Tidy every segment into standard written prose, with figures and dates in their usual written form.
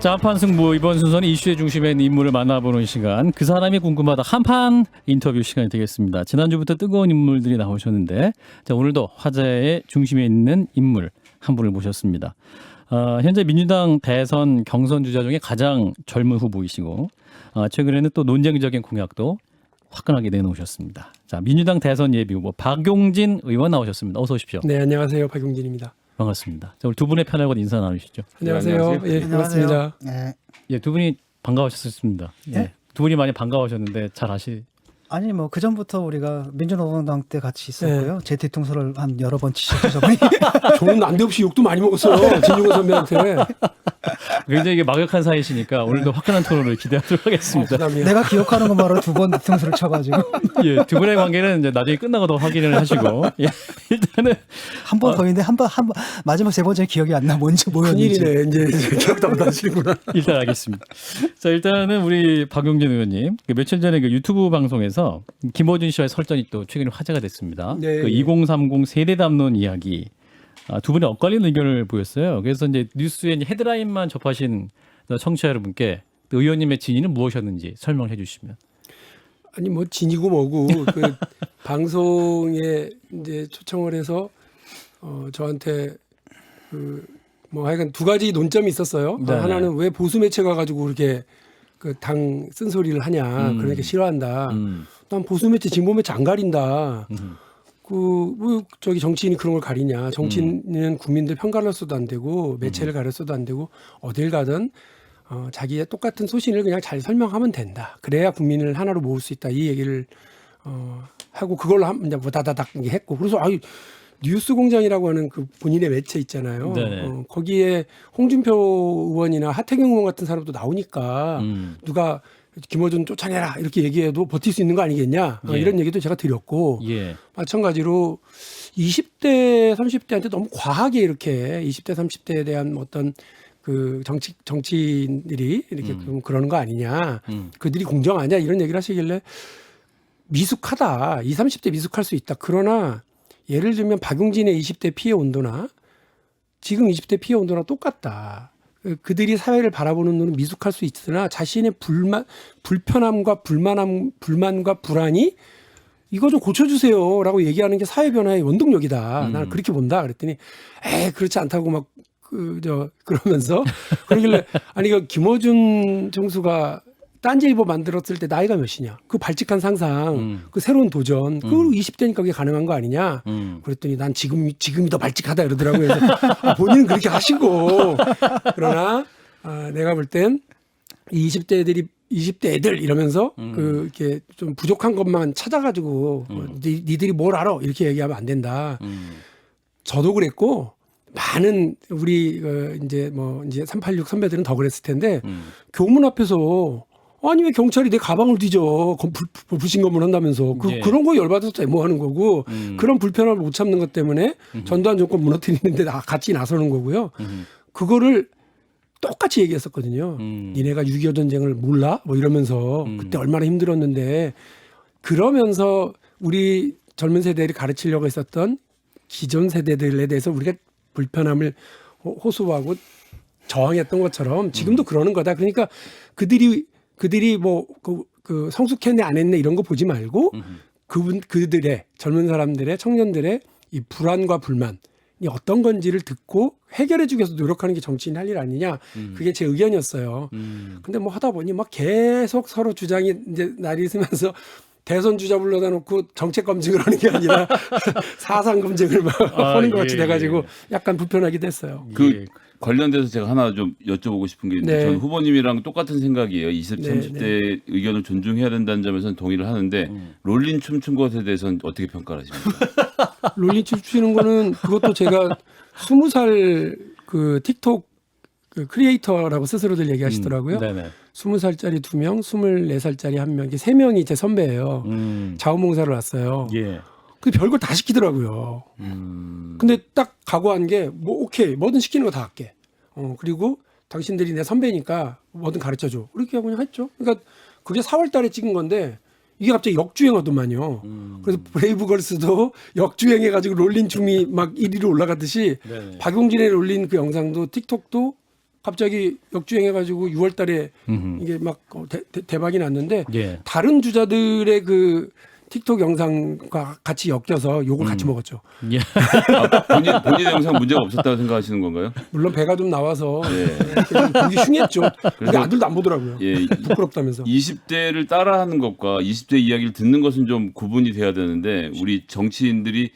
자, 한판 승부 이번 순서는 이슈의 중심에 있는 인물을 만나보는 시간, 그 사람이 궁금하다 한판 인터뷰 시간이 되겠습니다. 지난주부터 뜨거운 인물들이 나오셨는데, 자, 오늘도 화제의 중심에 있는 인물 한 분을 모셨습니다. 현재 민주당 대선 경선 주자 중에 가장 젊은 후보이시고, 최근에는 또 논쟁적인 공약도 화끈하게 내놓으셨습니다. 자, 민주당 대선 예비 후보 박용진 의원 나오셨습니다. 어서 오십시오. 네, 안녕하세요. 박용진입니다. 반갑습니다. 자, 우리 두 분의 패널과 인사 나누시죠. 안녕하세요. 예, 반갑습니다. 네. 예, 두 분이 반가우셨습니다. 예. 네? 두 분이 많이 반가우셨는데 잘 아니 뭐 그 전부터 우리가 민주노동당 때 같이 있었고요. 네. 제 뒤통수를 한 여러 번 치셔서 저분이 저는 난데없이 욕도 많이 먹었어요. 진중권 선배한테. 굉장히 이게 막역한 사이시니까 오늘도 화끈한 토론을 기대하도록 하겠습니다. 부담이야. 내가 기억하는 것만으로 두 번 뒤통수를 쳐가지고 예, 두 분의 관계는 이제 나중에 끝나고도 확인을 하시고, 예, 일단은 한 번 더 있는데 한 번 마지막 세 번째 기억이 안 나. 뭔지 뭐였는지. 큰일이네. 이제 기억도 안 나시는구나. 일단 알겠습니다. 자, 일단은 우리 박용진 의원님, 그 며칠 전에 그 유튜브 방송에서 김어준 씨와의 설전이 또 최근에 화제가 됐습니다. 네. 그 2030 세대 담론 이야기. 두 분이 엇갈리는 의견을 보였어요. 그래서 이제 뉴스의 헤드라인만 접하신 청취자 여러분께 의원님의 진위는 무엇이었는지 설명해 주시면. 아니 뭐 진이고 뭐고 그 방송에 이제 초청을 해서 저한테 그 뭐 하여간 두 가지 논점이 있었어요. 네. 하나는 왜 보수 매체가 가지고 그렇게 그 당 쓴소리를 하냐. 그러니까 싫어한다. 난 보수 매체 진보 매체 안 가린다. 뭐 저기 정치인이 그런 걸 가리냐. 정치인은 국민들 편가르쳐도 안 되고 매체를 가르쳐도 안 되고 어딜 가든 자기의 똑같은 소신을 그냥 잘 설명하면 된다. 그래야 국민을 하나로 모을 수 있다. 이 얘기를 하고 그걸로 이제 다다닥 했고 그래서 뉴스공장이라고 하는 그 본인의 매체 있잖아요. 거기에 홍준표 의원이나 하태경 의원 같은 사람도 나오니까 누가 김어준 쫓아내라 이렇게 얘기해도 버틸 수 있는 거 아니겠냐 예. 이런 얘기도 제가 드렸고 예. 마찬가지로 20대 30대한테 너무 과하게 이렇게 20대 30대에 대한 어떤 그 정치인들이 이렇게 좀 그러는 거 아니냐 그들이 공정하냐 이런 얘기를 하시길래 미숙하다 20, 30대 미숙할 수 있다 그러나 예를 들면 박용진의 20대 피해 온도나 지금 20대 피해 온도나 똑같다. 그들이 사회를 바라보는 눈은 미숙할 수 있으나 자신의 불편함과 불만과 불안이 이거 좀 고쳐주세요라고 얘기하는 게 사회 변화의 원동력이다. 나는 그렇게 본다. 그랬더니 그렇지 않다고 막 그러면서 그러길래 아니 그 김어준 총수가 딴지일보 만들었을 때 나이가 몇이냐? 그 발칙한 상상, 그 새로운 도전, 그 20대니까 그게 가능한 거 아니냐? 그랬더니 난 지금이 더 발칙하다 이러더라고요. 그래서 본인은 그렇게 하시고 그러나 내가 볼 땐 이 20대 애들 이러면서 그 이렇게 좀 부족한 것만 찾아가지고 니들이 뭘 알아? 이렇게 얘기하면 안 된다. 저도 그랬고 많은 우리 이제 386 선배들은 더 그랬을 텐데 교문 앞에서 아니 왜 경찰이 내 가방을 뒤져 불신검을 한다면서 예. 그런 거 열받아서 데모하는 거고 그런 불편함을 못 참는 것 때문에 전두환 정권 무너뜨리는데 같이 나서는 거고요. 그거를 똑같이 얘기했었거든요. 니네가 6.25 전쟁을 몰라? 뭐 이러면서 그때 얼마나 힘들었는데 그러면서 우리 젊은 세대를 가르치려고 했었던 기존 세대들에 대해서 우리가 불편함을 호소하고 저항했던 것처럼 지금도 그러는 거다. 그러니까 그들이 뭐 그 성숙했네 안 했네 이런 거 보지 말고 그들의 젊은 사람들의 청년들의 이 불안과 불만이 어떤 건지를 듣고 해결해 주기 위해서 노력하는 게 정치인 할 일 아니냐 그게 제 의견이었어요. 근데 뭐 하다 보니 막 계속 서로 주장이 이제 날이 있으면서 대선 주자 불러다 놓고 정책 검증을 하는 게 아니라 사상 검증을 막 하는 것 같이 돼가지고 약간 불편하기도 했어요. 그 관련돼서 제가 하나 좀 여쭤보고 싶은 게 있는데 네. 전 후보님이랑 똑같은 생각이에요. 20, 네, 30대 의견을 존중해야 된다는 점에서는 동의를 하는데 롤린 춤춘 것에 대해서는 어떻게 평가를 하십니까? 롤린 춤추는 거는 그것도 제가 20살 그 틱톡 그 크리에이터라고 스스로들 얘기하시더라고요. 네네. 20살짜리 2명, 24살짜리 1명, 이렇게 3명이 제 선배예요. 자원봉사를 왔어요. 예. 근데 별걸 다 시키더라고요. 근데 딱 각오한 게 뭐 오케이 뭐든 시키는 거 다 할게. 그리고 당신들이 내 선배니까 뭐든 가르쳐줘. 이렇게 그냥 했죠. 그러니까 그게 4월달에 찍은 건데 이게 갑자기 역주행하더만요. 그래서 브레이브걸스도 역주행해가지고 롤린 춤이 막 1위로 올라가듯이 네네. 박용진의 롤린 그 영상도 틱톡도 갑자기 역주행해가지고 6월달에 이게 막 대박이 났는데 예. 다른 주자들의 그 틱톡 영상과 같이 엮여서 욕을 같이 먹었죠. 예. 본인 영상 문제가 없었다고 생각하시는 건가요? 물론 배가 좀 나와서 예. 이렇게 좀 보기 흉했죠. 근데 그래서- 아들도 안 보더라고요. 예. 부끄럽다면서. 20대를 따라하는 것과 20대 이야기를 듣는 것은 좀 구분이 돼야 되는데 우리 정치인들이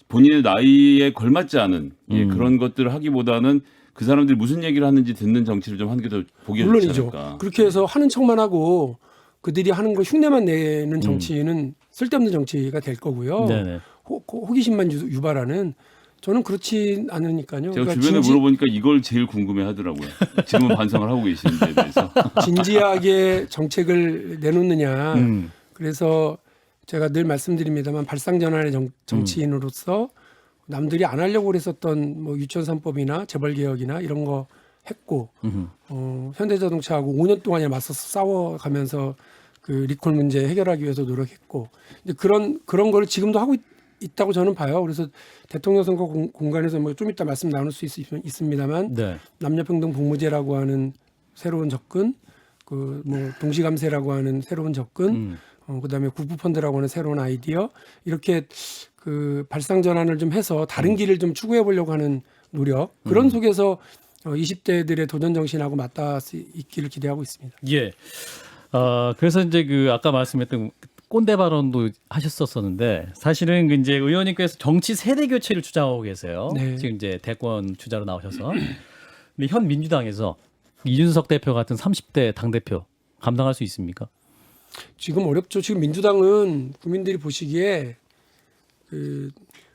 본인의 나이에 걸맞지 않은 그런 것들을 하기보다는 그 사람들이 무슨 얘기를 하는지 듣는 정치를 좀 하는 게 더 보기 좋지 물론이죠. 않을까. 그렇게 해서 하는 척만 하고 그들이 하는 거 흉내만 내는 정치는 쓸데없는 정치가 될 거고요. 네네. 호기심만 유발하는 저는 그렇지 않으니까요. 제가 그러니까 주변에 물어보니까 이걸 제일 궁금해하더라고요. 지금은 반성을 하고 계시는 데 대해서. 진지하게 정책을 내놓느냐. 음. 그래서 제가 늘 말씀드립니다만 발상전환의 정치인으로서 남들이 안 하려고 그랬었던 뭐 유치원 3법이나 재벌개혁이나 이런 거 했고 현대자동차하고 5년 동안이나 맞서서 싸워가면서 그 리콜 문제 해결하기 위해서 노력했고 근데 그런 거를 지금도 하고 있다고 저는 봐요. 그래서 대통령 선거 공간에서 뭐 좀 이따 말씀 나눌 수 있습니다만 네. 남녀평등 복무제라고 하는 새로운 접근, 그 뭐 동시감세라고 하는 새로운 접근, 그다음에 국부펀드라고 하는 새로운 아이디어 이렇게 그 발상 전환을 좀 해서 다른 길을 좀 추구해 보려고 하는 노력 그런 속에서 20대들의 도전 정신하고 맞닿아 있기를 기대하고 있습니다. 예. 그래서 이제 그 아까 말씀했던 꼰대 발언도 하셨었는데 사실은 그 이제 의원님께서 정치 세대 교체를 주장하고 계세요. 네. 지금 이제 대권 주자로 나오셔서. 근데 현 민주당에서 이준석 대표 같은 30대 당 대표 감당할 수 있습니까? 지금 어렵죠. 지금 민주당은 국민들이 보시기에 그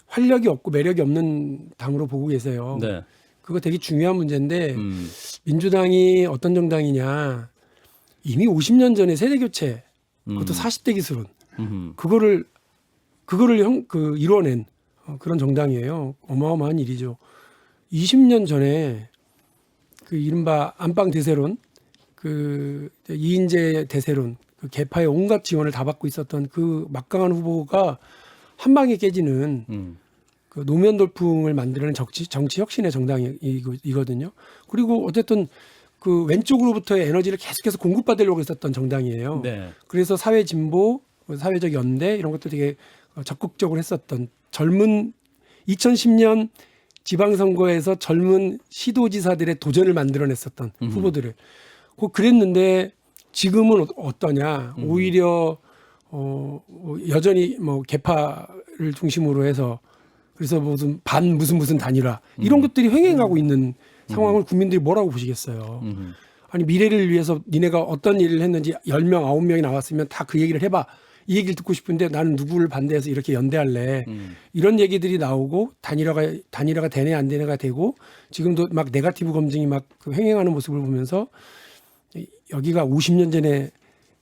활력이 없고 매력이 없는 당으로 보고 계세요. 네. 그거 되게 중요한 문제인데 민주당이 어떤 정당이냐 이미 50년 전에 세대 교체 그것도 40대 기술은 그거를 이뤄낸 그런 정당이에요. 어마어마한 일이죠. 20년 전에 그 이른바 안방 대세론 그 이인재 대세론 그 개파의 온갖 지원을 다 받고 있었던 그 막강한 후보가 한 방에 깨지는 그 노무현 돌풍을 만드는 정치 혁신의 정당이거든요. 그리고 어쨌든 그 왼쪽으로부터의 에너지를 계속해서 공급받으려고 했었던 정당이에요. 네. 그래서 사회 진보, 사회적 연대 이런 것도 되게 적극적으로 했었던 젊은 2010년 지방선거에서 젊은 시도지사들의 도전을 만들어냈었던 후보들을 그랬는데 지금은 어떠냐? 오히려 여전히 뭐 개파를 중심으로 해서 그래서 무슨 단일화 이런 것들이 횡행하고 있는 상황을 국민들이 뭐라고 보시겠어요. 아니 미래를 위해서 니네가 어떤 일을 했는지 10명, 9명이 나왔으면 다 그 얘기를 해봐. 이 얘기를 듣고 싶은데 나는 누구를 반대해서 이렇게 연대할래. 이런 얘기들이 나오고 단일화가 되네 안 되네가 되고 지금도 막 네거티브 검증이 막 그 횡행하는 모습을 보면서 여기가 50년 전에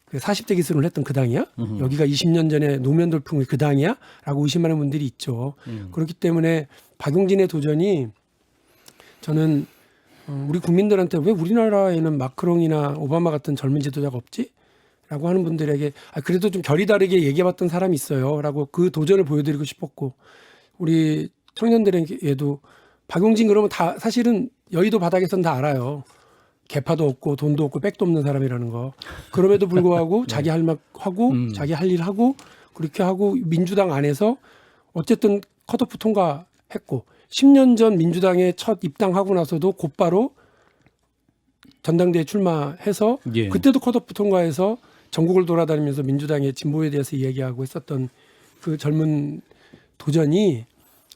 그 40대 기술을 했던 그 당이야? 여기가 20년 전에 노무현 돌풍의 그 당이야? 라고 의심하는 분들이 있죠. 그렇기 때문에 박용진의 도전이 저는 우리 국민들한테 왜 우리나라에는 마크롱이나 오바마 같은 젊은 지도자가 없지? 라고 하는 분들에게 그래도 좀 결이 다르게 얘기해봤던 사람이 있어요. 라고 그 도전을 보여드리고 싶었고 우리 청년들에게도 박용진 그러면 다 사실은 여의도 바닥에선 다 알아요. 개파도 없고 돈도 없고 백도 없는 사람이라는 거. 그럼에도 불구하고 자기 할 말 하고 자기 할 일 하고 그렇게 하고 민주당 안에서 어쨌든 컷오프 통과했고 10년 전 민주당에 첫 입당하고 나서도 곧바로 전당대회 출마해서 예. 그때도 컷오프 통과해서 전국을 돌아다니면서 민주당의 진보에 대해서 이야기하고 있었던 그 젊은 도전이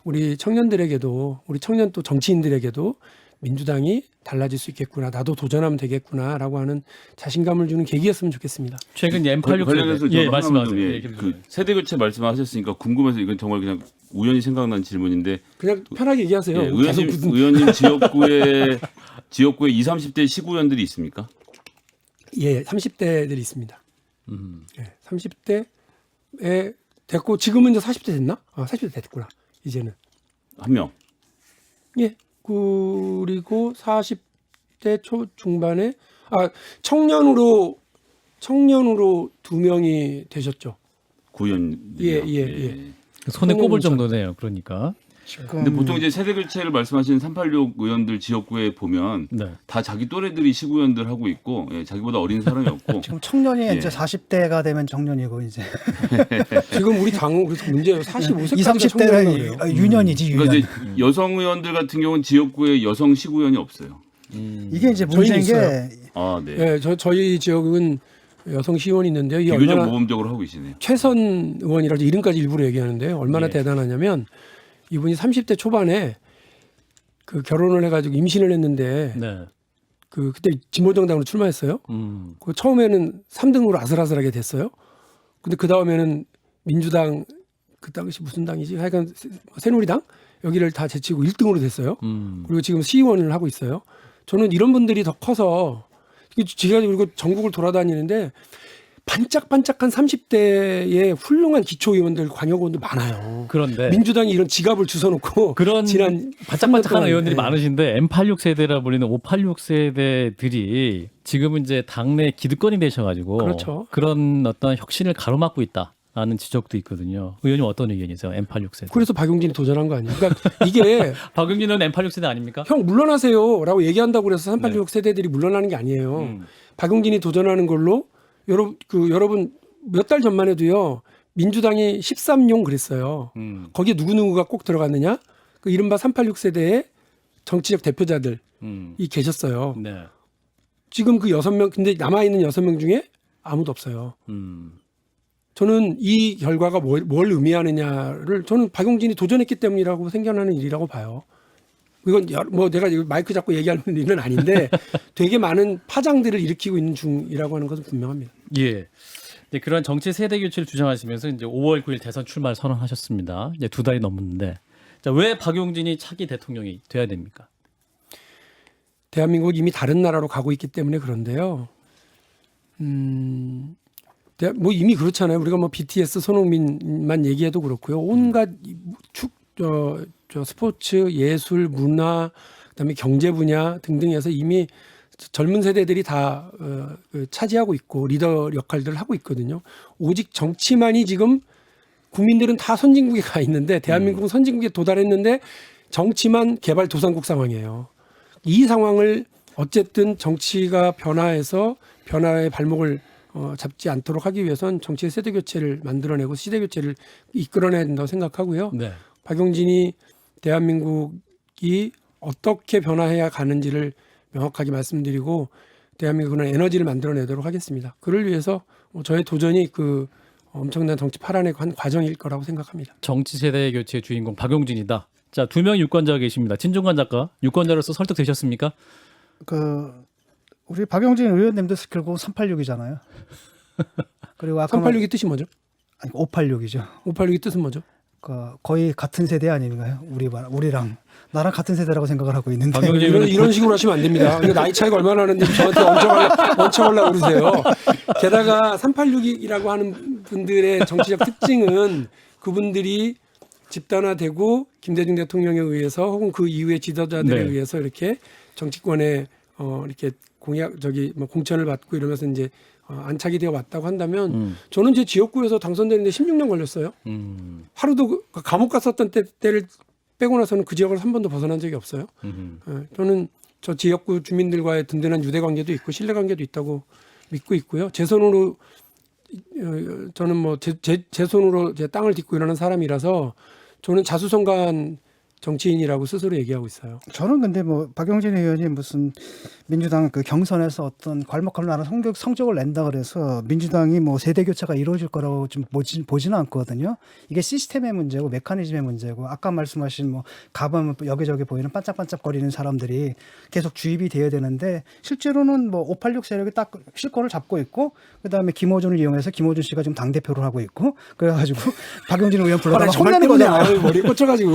우리 청년들에게도 우리 청년 또 정치인들에게도 민주당이 달라질 수 있겠구나. 나도 도전하면 되겠구나라고 하는 자신감을 주는 계기였으면 좋겠습니다. 최근 M86 관련해서 예, 저도 말씀하세요. 하나만, 예, 그 세대 교체 말씀하셨으니까 궁금해서 이건 정말 그냥 우연히 생각난 질문인데 그냥 편하게 얘기하세요. 예, 계속 무슨 의원님 지역구에 20, 30대 시구연들이 있습니까? 예, 30대들이 있습니다. 예, 30대에 됐고 지금은 이제 40대 됐나? 40대 됐구나. 이제는. 한 명. 예. 그리고 40대 초중반에 청년으로 2명이 되셨죠. 구의원. 예. 손에 꼽을 정도네요. 그러니까. 근데 보통 이제 세대 교체를 말씀하시는 386 의원들 지역구에 보면 네. 다 자기 또래들이 시구의원들 하고 있고 예, 자기보다 어린 사람이 없고 지금 청년이 예. 이제 40대가 되면 청년이고 이제 지금 우리 당 그래서 문제예요. 45세까지 20, 30대는 유년이지 유년. 그러니까 이제 여성 의원들 같은 경우는 지역구에 여성 시구의원이 없어요. 이게 이제 저희는 문제인 게 있어요. 아, 네. 네, 저희 지역은 여성 시의원이 있는데요. 이 비교적 얼마나 모범적으로 하고 계시네요. 최선 의원이라고 이름까지 일부러 얘기하는데요. 얼마나 예. 대단하냐면 이분이 30대 초반에 그 결혼을 해가지고 임신을 했는데 네. 그때 진보정당으로 출마했어요. 그 처음에는 3등으로 아슬아슬하게 됐어요. 근데 그 다음에는 민주당 그 당시 무슨 당이지? 하여간 새누리당 여기를 다 제치고 1등으로 됐어요. 그리고 지금 시의원을 하고 있어요. 저는 이런 분들이 더 커서 제가 그리고 전국을 돌아다니는데 반짝반짝한 30대의 훌륭한 기초의원들, 광역의원들 많아요. 그런데 민주당이 이런 지갑을 주워놓고 그런 지난 반짝반짝한 3년 의원들이 동안, 많으신데 M86 세대라 불리는 586 세대들이 지금은 이제 당내 기득권이 되셔가지고 그렇죠. 그런 어떤 혁신을 가로막고 있다라는 지적도 있거든요. 의원님 어떤 의견이세요? M86 세대. 그래서 박용진이 도전한 거 아니에요? 그러니까 이게 박용진은 M86 세대 아닙니까? 형 물러나세요라고 얘기한다고 그래서 386 세대들이 물러나는 게 아니에요. 박용진이 도전하는 걸로 여러분 몇 달 전만 해도요. 민주당이 13용 그랬어요. 거기에 누구누구가 꼭 들어갔느냐? 그 이른바 386 세대의 정치적 대표자들이 계셨어요. 네. 지금 그 6명 근데 남아있는 6명 중에 아무도 없어요. 저는 이 결과가 뭘 의미하느냐를 저는 박용진이 도전했기 때문이라고 생겨나는 일이라고 봐요. 이건 뭐 내가 이거 마이크 잡고 얘기할 일은 아닌데 되게 많은 파장들을 일으키고 있는 중이라고 하는 것은 분명합니다. 예. 이제 그런 정치 세대 교체를 주장하시면서 이제 5월 9일 대선 출마를 선언하셨습니다. 이제 2달이 넘었는데, 자, 왜 박용진이 차기 대통령이 돼야 됩니까? 대한민국은 이미 다른 나라로 가고 있기 때문에 그런데요. 뭐 이미 그렇잖아요. 우리가 뭐 BTS 손흥민만 얘기해도 그렇고요. 온갖 저 스포츠, 예술, 문화, 그다음에 경제 분야 등등에서 이미 젊은 세대들이 다 차지하고 있고 리더 역할들을 하고 있거든요. 오직 정치만이 지금 국민들은 다 선진국에 가 있는데 대한민국은 선진국에 도달했는데 정치만 개발도상국 상황이에요. 이 상황을 어쨌든 정치가 변화해서 변화의 발목을 잡지 않도록 하기 위해선 정치의 세대 교체를 만들어내고 시대 교체를 이끌어내야 된다고 생각하고요. 네. 박용진이 대한민국이 어떻게 변화해야 가는지를 명확하게 말씀드리고 대한민국은 에너지를 만들어내도록 하겠습니다. 그를 위해서 저의 도전이 그 엄청난 정치 팔아내고 한 과정일 거라고 생각합니다. 정치 세대 교체의 주인공 박용진이다. 자, 2명 유권자가 계십니다. 진중관 작가, 유권자로서 설득되셨습니까? 우리 박용진 의원님도 결국 386이잖아요. 그리고 아까 386이 뜻이 뭐죠? 아니 586이죠. 586이 뜻은 뭐죠? 거의 같은 세대 아닌가요? 우리랑 나랑 같은 세대라고 생각을 하고 있는데 박용진 이런 식으로 하시면 안 됩니다. 이거 나이 차이가 얼마나 나는지 저한테 얹혀가려고 그러세요. 게다가 386이라고 하는 분들의 정치적 특징은 그분들이 집단화되고 김대중 대통령에 의해서 혹은 그 이후의 지도자들에 네. 의해서 이렇게 정치권에 이렇게 뭐 공천을 받고 이러면서 이제 안착이 되어 왔다고 한다면 저는 제 지역구에서 당선되는데 16년 걸렸어요. 하루도 감옥 갔었던 때를 빼고 나서는 그 지역을 한 번도 벗어난 적이 없어요. 저는 저 지역구 주민들과의 든든한 유대 관계도 있고 신뢰 관계도 있다고 믿고 있고요. 제 손으로 저는 뭐 제 손으로 제 땅을 딛고 일어난 사람이라서 저는 자수성가한 정치인이라고 스스로 얘기하고 있어요. 저는 근데 뭐 박용진 의원이 무슨 민주당 그 경선에서 어떤 괄목할 성적을 낸다 그래서 민주당이 뭐 세대 교체가 이루어질 거라고 좀 보지는 않거든요. 이게 시스템의 문제고 메커니즘의 문제고 아까 말씀하신 뭐 가보면 여기저기 보이는 반짝반짝거리는 사람들이 계속 주입이 돼야 되는데 실제로는 뭐 586 세력이 딱 실권을 잡고 있고 그다음에 김어준을 이용해서 김어준 씨가 지금 당 대표를 하고 있고 그래가지고 박용진 의원 불러다가 혼내는 거잖아요. 머리 꽂혀가지고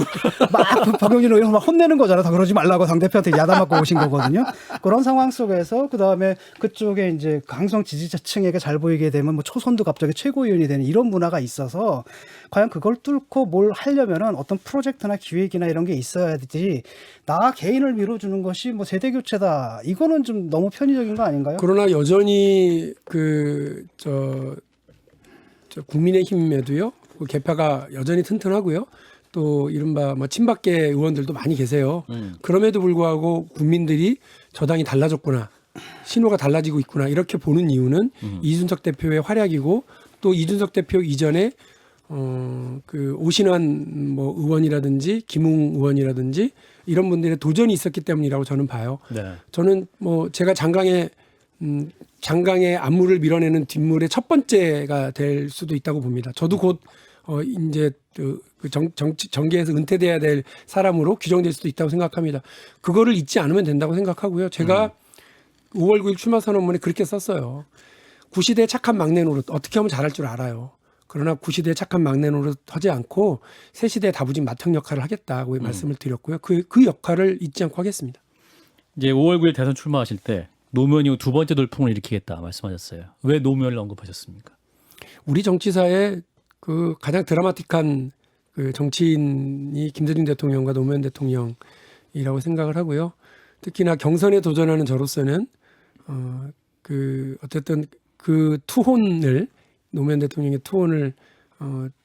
막 박용진 의원 막 혼내는 거잖아. 다 그러지 말라고 당대표한테 야단맞고 오신 거거든요. 그런 상황 속에서 그다음에 그쪽에 이제 강성 지지자층에게 잘 보이게 되면 뭐 초선도 갑자기 최고위원이 되는 이런 문화가 있어서 과연 그걸 뚫고 뭘 하려면은 어떤 프로젝트나 기획이나 이런 게 있어야지 나 개인을 밀어주는 것이 뭐 세대 교체다. 이거는 좀 너무 편의적인 거 아닌가요? 그러나 여전히 저 국민의힘에도요. 그 개파가 여전히 튼튼하고요. 또 이른바 뭐 친박계 의원들도 많이 계세요. 그럼에도 불구하고 국민들이 저 당이 달라졌구나. 신호가 달라지고 있구나. 이렇게 보는 이유는 이준석 대표의 활약이고 또 이준석 대표 이전에 그 오신환 뭐 의원이라든지 김웅 의원이라든지 이런 분들의 도전이 있었기 때문이라고 저는 봐요. 네. 저는 뭐 제가 장강의 안무를 밀어내는 뒷물의 첫 번째가 될 수도 있다고 봅니다. 저도 곧 이제 정계에서 은퇴돼야 될 사람으로 규정될 수도 있다고 생각합니다. 그거를 잊지 않으면 된다고 생각하고요. 제가 5월 9일 출마 선언문에 그렇게 썼어요. 구시대의 착한 막내 노릇 어떻게 하면 잘할 줄 알아요. 그러나 구시대의 착한 막내 노릇 하지 않고 새시대의 다부진 맏형 역할을 하겠다고 말씀을 드렸고요. 그 역할을 잊지 않고 하겠습니다. 이제 5월 9일 대선 출마하실 때 노무현 이후 두 번째 돌풍을 일으키겠다 말씀하셨어요. 왜 노무현을 언급하셨습니까? 우리 정치사에 그 가장 드라마틱한 그 정치인이 김대중 대통령과 노무현 대통령이라고 생각을 하고요. 특히나 경선에 도전하는 저로서는 어쨌든 그 투혼을 노무현 대통령의 투혼을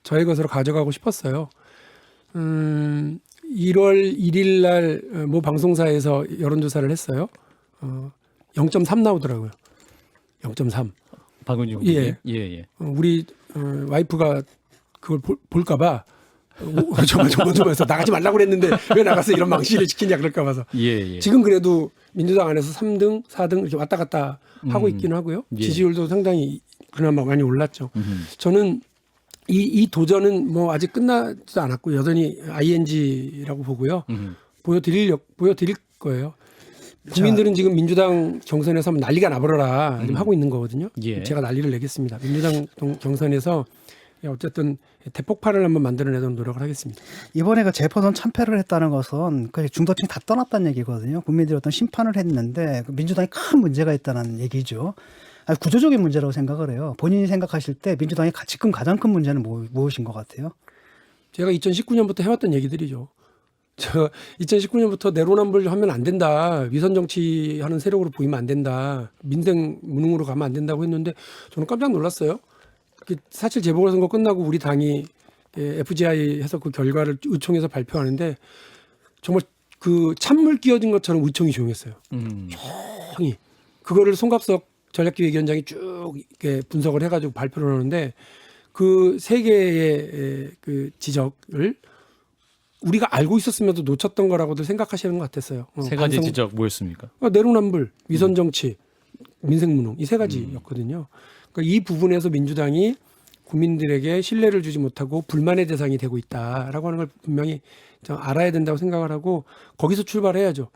저의 것으로 가져가고 싶었어요. 1월 1일 날 모 방송사에서 여론조사를 했어요. 0.3 나오더라고요. 0.3. 박은중 예. 예. 우리 와이프가 그걸 볼까봐 저거 해서 나가지 말라고 그랬는데 왜 나가서 이런 망신을 시키냐 그럴까 봐서. 예. 지금 그래도 민주당 안에서 3등, 4등 이렇게 왔다 갔다 하고 있기는 하고요. 예. 지지율도 상당히 그나마 많이 올랐죠. 저는 이 도전은 뭐 아직 끝나지도 않았고 여전히 ING라고 보고요. 보여드릴 거예요. 국민들은 지금 민주당 경선에서 한번 난리가 나버려라 지금 하고 있는 거거든요. 예. 제가 난리를 내겠습니다. 민주당 경선에서 어쨌든 대폭발을 한번 만들어내도록 노력을 하겠습니다. 이번에 그 재보선 참패를 했다는 것은 그 중도층 다 떠났다는 얘기거든요. 국민들이 어떤 심판을 했는데 그 민주당이 큰 문제가 있다는 얘기죠. 아니, 구조적인 문제라고 생각을 해요. 본인이 생각하실 때 민주당의 지금 가장 큰 문제는 무엇인 것 같아요? 제가 2019년부터 해왔던 얘기들이죠. 저 2019년부터 내로남불 하면 안 된다. 위선 정치하는 세력으로 보이면 안 된다. 민생 무능으로 가면 안 된다고 했는데 저는 깜짝 놀랐어요. 사실 재보궐선거 끝나고 우리 당이 FGI 해서 그 결과를 의총에서 발표하는데 정말 그 찬물 끼얹은 것처럼 의총이 조용했어요. 조용히. 그거를 송갑석 전략기획위원장이 쭉 이렇게 분석을 해가지고 발표를 하는데 그 세 개의 그 지적을 우리가 알고 있었으면도 놓쳤던 거라고들 생각하시는 것 같았어요. 세 가지 지적 뭐였습니까? 내로남불, 위선 정치, 민생 무능 이 세 가지였거든요. 그러니까 이 부분에서 민주당이 국민들에게 신뢰를 주지 못하고 불만의 대상이 되고 있다라고 하는 걸 분명히 좀 알아야 된다고 생각을 하고 거기서 출발해야죠.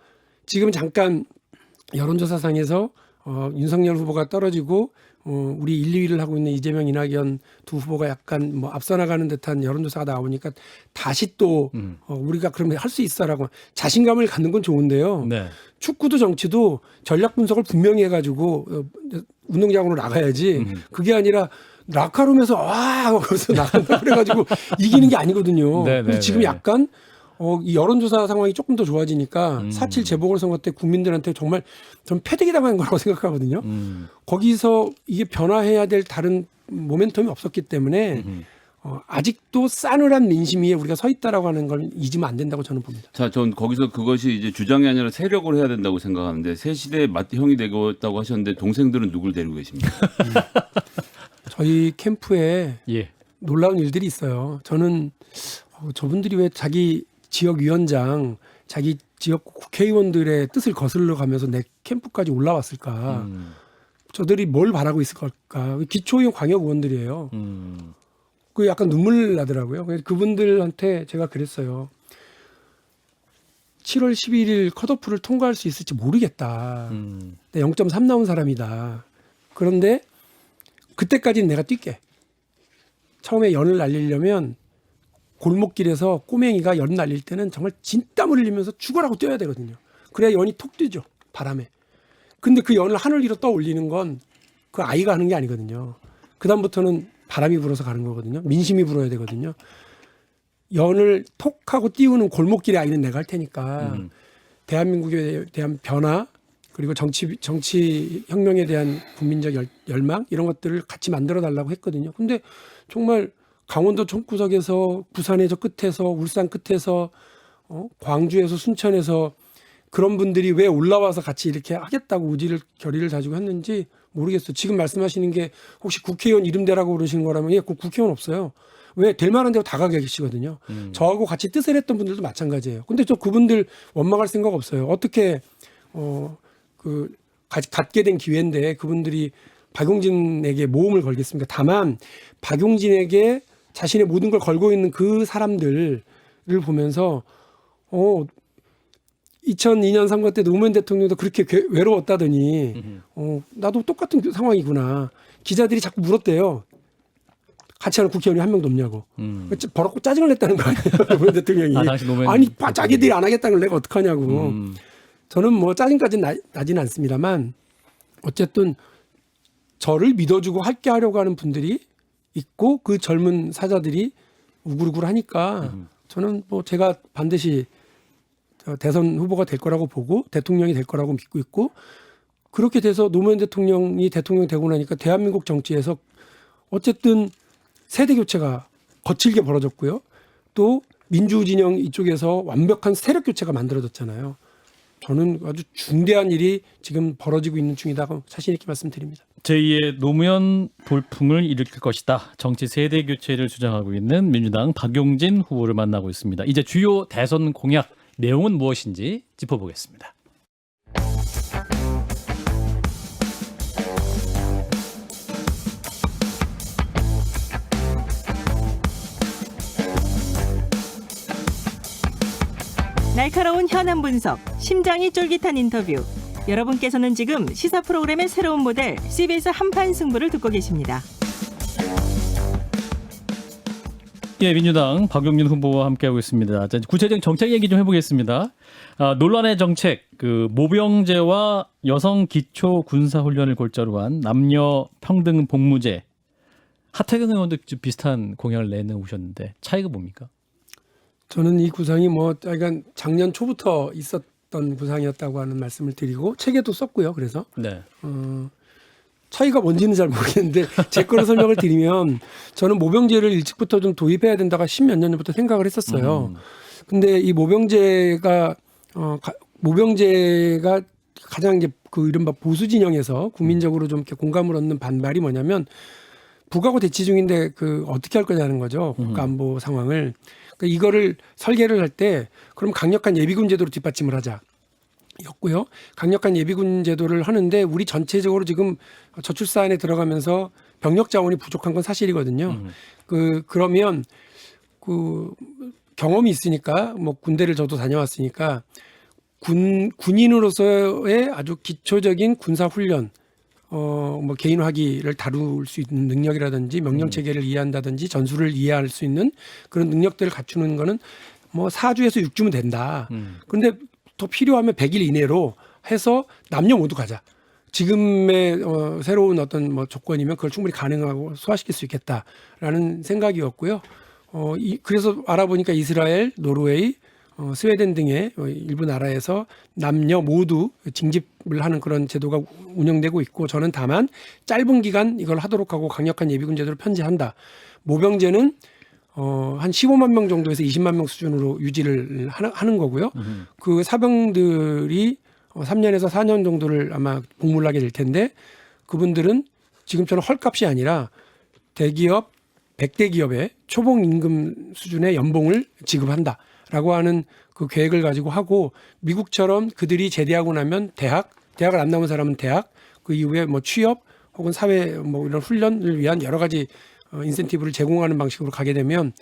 지금 잠깐 여론조사상에서 윤석열 후보가 떨어지고 우리 1, 2위를 하고 있는 이재명, 이낙연 두 후보가 약간 뭐 앞서 나가는 듯한 여론조사가 나오니까 다시 또 우리가 그러면 할 수 있어라고 자신감을 갖는 건 좋은데요. 네. 축구도 정치도 전략 분석을 분명히 해가지고 운동장으로 나가야지 그게 아니라 라카룸에서 와 거기서 나간다 그래가지고 이기는 게 아니거든요. 네, 근데 네, 지금 네. 약간 이 여론조사 상황이 조금 더 좋아지니까 4.7 재보궐선거 때 국민들한테 정말 좀 패대기 당한 거라고 생각하거든요. 거기서 이게 변화해야 될 다른 모멘텀이 없었기 때문에 아직도 싸늘한 민심 위에 우리가 서 있다라고 하는 걸 잊으면 안 된다고 저는 봅니다. 자, 전 거기서 그것이 이제 주장이 아니라 세력으로 해야 된다고 생각하는데 새 시대의 맏형이 되겠다고 하셨는데 동생들은 누굴 데리고 계십니까? 저희 캠프에 예. 놀라운 일들이 있어요. 저는 저분들이 왜 자기 지역 위원장, 자기 지역 국회의원들의 뜻을 거슬러 가면서 내 캠프까지 올라왔을까? 저들이 뭘 바라고 있을 걸까? 기초의원 광역 의원들이에요. 그 약간 눈물 나더라고요. 그래서 그분들한테 제가 그랬어요. 7월 11일 컷오프를 통과할 수 있을지 모르겠다. 0.3 나온 사람이다. 그런데 그때까지는 내가 뛸게. 처음에 연을 날리려면 골목길에서 꼬맹이가 연 날릴 때는 정말 진땀을 흘리면서 죽어라고 뛰어야 되거든요. 그래야 연이 톡 뛰죠. 바람에. 근데 그 연을 하늘 위로 떠올리는 건 그 아이가 하는 게 아니거든요. 그다음부터는 바람이 불어서 가는 거거든요. 민심이 불어야 되거든요. 연을 톡 하고 띄우는 골목길의 아이는 내가 할 테니까 대한민국에 대한 변화 그리고 정치 혁명에 대한 국민적 열망 이런 것들을 같이 만들어 달라고 했거든요. 근데 정말 강원도 총구석에서 부산의 저 끝에서 울산 끝에서 광주에서 순천에서 그런 분들이 왜 올라와서 같이 이렇게 하겠다고 의지를 결의를 가지고 했는지 모르겠어요. 지금 말씀하시는 게 혹시 국회의원 이름 대라고 그러신 거라면 예, 국회의원 없어요. 왜 될 만한 대로 다 가게 계시거든요. 저하고 같이 뜻을 했던 분들도 마찬가지예요. 근데 저 그분들 원망할 생각 없어요. 어떻게 갖게 된 기회인데 그분들이 박용진에게 모험을 걸겠습니까? 다만 박용진에게 자신의 모든 걸 걸고 있는 그 사람들을 보면서 2002년 선거 때 노무현 대통령도 그렇게 외로웠다더니 나도 똑같은 상황이구나. 기자들이 자꾸 물었대요. 같이 하는 국회의원이 한 명도 없냐고. 버럭고 짜증을 냈다는 거 아니에요. 노무현 대통령이. 당시 노무현 아니 자기들이 안 하겠다는 걸 내가 어떡하냐고. 저는 뭐 짜증까지는 나지는 않습니다만 어쨌든 저를 믿어주고 할게 하려고 하는 분들이 있고 그 젊은 사자들이 우글우글 하니까 저는 뭐 제가 반드시 대선 후보가 될 거라고 보고 대통령이 될 거라고 믿고 있고 그렇게 돼서 노무현 대통령이 대통령 되고 나니까 대한민국 정치에서 어쨌든 세대 교체가 거칠게 벌어졌고요. 또 민주 진영 이쪽에서 완벽한 세력 교체가 만들어졌잖아요. 저는 아주 중대한 일이 지금 벌어지고 있는 중이다고 자신 있게 말씀드립니다. 제2의 노무현 돌풍을 일으킬 것이다. 정치 세대 교체를 주장하고 있는 민주당 박용진 후보를 만나고 있습니다. 이제 주요 대선 공약 내용은 무엇인지 짚어보겠습니다. 날카로운 현안 분석, 심장이 쫄깃한 인터뷰. 여러분께서는 지금 시사 프로그램의 새로운 모델 CBS 한판 승부를 듣고 계십니다. 예, 민주당 박용진 후보와 함께하고 있습니다. 자, 구체적인 정책 얘기 좀 해보겠습니다. 논란의 정책, 모병제와 여성 기초 군사 훈련을 골자로 한 남녀 평등 복무제. 하태경 의원도 비슷한 공약을 내놓으셨는데 차이가 뭡니까? 저는 이 구상이 약간 작년 초부터 있었던 구상이었다고 하는 말씀을 드리고 책에도 썼고요. 그래서 네. 차이가 뭔지는 잘 모르겠는데 제 거로 설명을 드리면 저는 모병제를 일찍부터 좀 도입해야 된다가 십몇 년 전부터 생각을 했었어요. 근데 이 모병제가 가장 이제 그 이른바 보수 진영에서 국민적으로 좀 이렇게 공감을 얻는 반발이 뭐냐면 북하고 대치 중인데 어떻게 할 거냐는 거죠. 국가안보 상황을. 그러니까 이거를 설계를 할 때 그럼 강력한 예비군 제도로 뒷받침을 하자. 였고요. 강력한 예비군 제도를 하는데 우리 전체적으로 지금 저출산에 들어가면서 병력 자원이 부족한 건 사실이거든요. 그러면 경험이 있으니까 군대를 저도 다녀왔으니까 군인으로서의 아주 기초적인 군사 훈련 개인화기를 다룰 수 있는 능력이라든지 명령 체계를 이해한다든지 전술을 이해할 수 있는 그런 능력들을 갖추는 거는 4주에서 6주면 된다. 그런데 더 필요하면 100일 이내로 해서 남녀 모두 가자. 지금의 새로운 어떤 조건이면 그걸 충분히 가능하고 소화시킬 수 있겠다라는 생각이었고요. 그래서 알아보니까 이스라엘, 노르웨이, 스웨덴 등의 일부 나라에서 남녀 모두 징집을 하는 그런 제도가 운영되고 있고 저는 다만 짧은 기간 이걸 하도록 하고 강력한 예비군 제도를 편제한다. 모병제는 한 15만 명 정도에서 20만 명 수준으로 유지를 하는 거고요. 그 사병들이 3년에서 4년 정도를 아마 복무를 하게 될 텐데 그분들은 지금처럼 헐값이 아니라 대기업, 100대 기업의 초봉 임금 수준의 연봉을 지급한다라고 하는 그 계획을 가지고 하고 미국처럼 그들이 제대하고 나면 대학을 안 나온 사람은 대학, 그 이후에 취업 혹은 사회 이런 훈련을 위한 여러 가지 인센티브를 제공하는 방식으로 가게 되면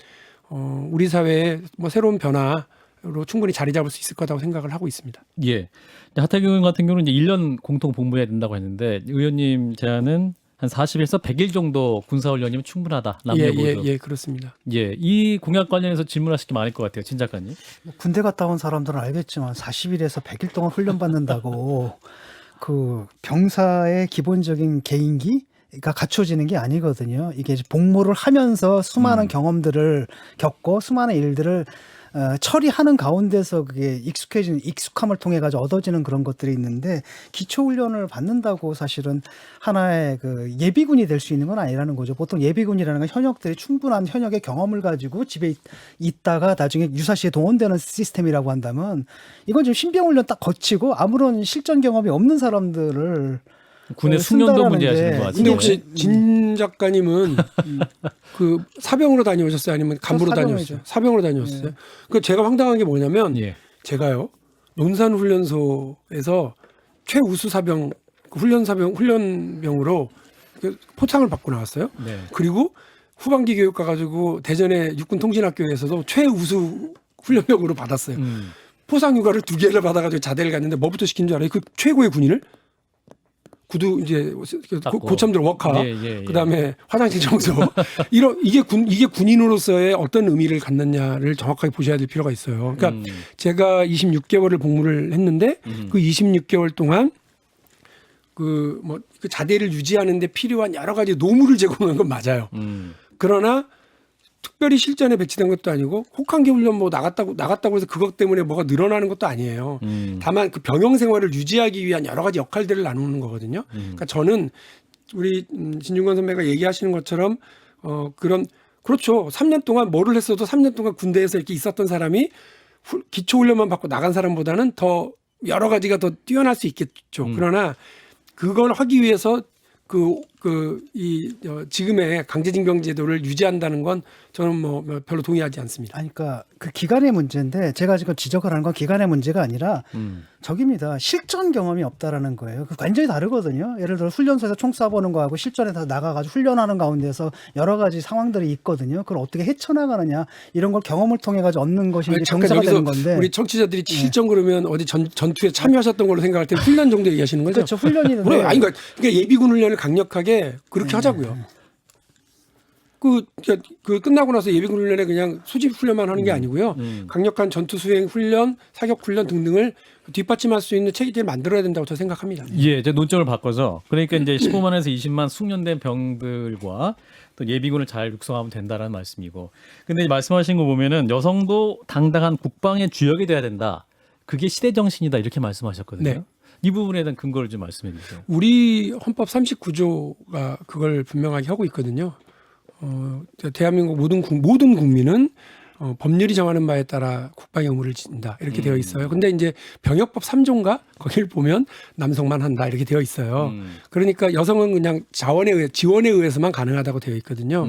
우리 사회에 새로운 변화로 충분히 자리 잡을 수 있을 거라고 생각을 하고 있습니다. 예. 하태경 의원 같은 경우는 이제 1년 공통 복무해야 된다고 했는데 의원님 제안은 한 40에서 100일 정도 군사훈련이면 충분하다. 남녀 모두. 예, 그렇습니다. 예, 이 공약 관련해서 질문하실 게 많을 것 같아요, 진 작가님. 군대 갔다 온 사람들은 알겠지만 40일에서 100일 동안 훈련 받는다고 그 병사의 기본적인 개인기가 갖춰지는 게 아니거든요. 이게 복무를 하면서 수많은 경험들을 겪고 수많은 일들을 처리하는 가운데서 그게 익숙함을 통해 가지고 얻어지는 그런 것들이 있는데 기초 훈련을 받는다고 사실은 하나의 그 예비군이 될 수 있는 건 아니라는 거죠. 보통 예비군이라는 건 현역들이 충분한 현역의 경험을 가지고 집에 있다가 나중에 유사시에 동원되는 시스템이라고 한다면 이건 지금 신병 훈련 딱 거치고 아무런 실전 경험이 없는 사람들을 군의 숙련도 문제 하시는 것 근데 같은데. 혹시 진 작가님은 그 사병으로 다녀오셨어요? 아니면 간부로 사병이죠. 다녀오셨어요? 사병으로 다녀오셨어요? 그 제가 황당한 게 뭐냐면 예. 제가요 논산훈련소에서 최우수 사병 훈련병으로 그 포상을 받고 나왔어요. 네. 그리고 후반기 교육 가가지고 대전의 육군통신학교에서도 최우수 훈련병으로 받았어요. 포상 휴가를 2개를 받아가지고 자대를 갔는데 뭐부터 시킨 줄 알아요? 그 최고의 군인을 구두 이제 닦고. 고참들 워카, 예. 그다음에 화장실 청소 이게 군인으로서의 어떤 의미를 갖느냐를 정확하게 보셔야 될 필요가 있어요. 그러니까 제가 26개월을 복무를 했는데 그 26개월 동안 그 자대를 유지하는데 필요한 여러 가지 노무를 제공한 건 맞아요. 그러나 특별히 실전에 배치된 것도 아니고 혹한기 훈련 뭐 나갔다고 해서 그것 때문에 뭐가 늘어나는 것도 아니에요. 다만 그 병영 생활을 유지하기 위한 여러 가지 역할들을 나누는 거거든요. 그러니까 저는 우리 진중권 선배가 얘기하시는 것처럼 그렇죠. 3년 동안 뭐를 했어도 3년 동안 군대에서 이렇게 있었던 사람이 기초 훈련만 받고 나간 사람보다는 더 여러 가지가 더 뛰어날 수 있겠죠. 그러나 그걸 하기 위해서 지금의 강제징병 제도를 유지한다는 건 저는 뭐 별로 동의하지 않습니다. 아니, 그러니까 그 기간의 문제인데 제가 지금 지적을 하는 건 기간의 문제가 아니라 저깁니다. 실전 경험이 없다라는 거예요. 그 완전히 다르거든요. 예를 들어 훈련소에서 총 쏴보는 거하고 실전에 다 나가가지고 훈련하는 가운데서 여러 가지 상황들이 있거든요. 그걸 어떻게 헤쳐나가느냐 이런 걸 경험을 통해 가지고 얻는 것이 이제 잠깐 정사가 되는 여기서 건데. 우리 청취자들이 실전 그러면 어디 전투에 참여하셨던 걸로 생각할 때 훈련 정도 얘기하시는 거죠? 그렇죠. 훈련이 그래, 아니 그러니까 예비군 훈련을 강력하게 그렇게 하자고요. 그 끝나고 나서 예비군 훈련에 그냥 소집 훈련만 하는 게 아니고요. 강력한 전투 수행 훈련, 사격 훈련 등등을 뒷받침할 수 있는 체계를 만들어야 된다고 저는 생각합니다. 예, 이제 논점을 바꿔서 그러니까 이제 15만에서 20만 숙련된 병들과 또 예비군을 잘 육성하면 된다라는 말씀이고. 근데 말씀하신 거 보면은 여성도 당당한 국방의 주역이 돼야 된다. 그게 시대 정신이다 이렇게 말씀하셨거든요. 네. 이 부분에 대한 근거를 좀 말씀해 주세요. 우리 헌법 39조가 그걸 분명하게 하고 있거든요. 대한민국 모든 국민은 법률이 정하는 바에 따라 국방의 의무를 진다 이렇게 되어 있어요. 근데 이제 병역법 3조인가 거기를 보면 남성만 한다 이렇게 되어 있어요. 그러니까 여성은 그냥 지원에 의해서만 가능하다고 되어 있거든요.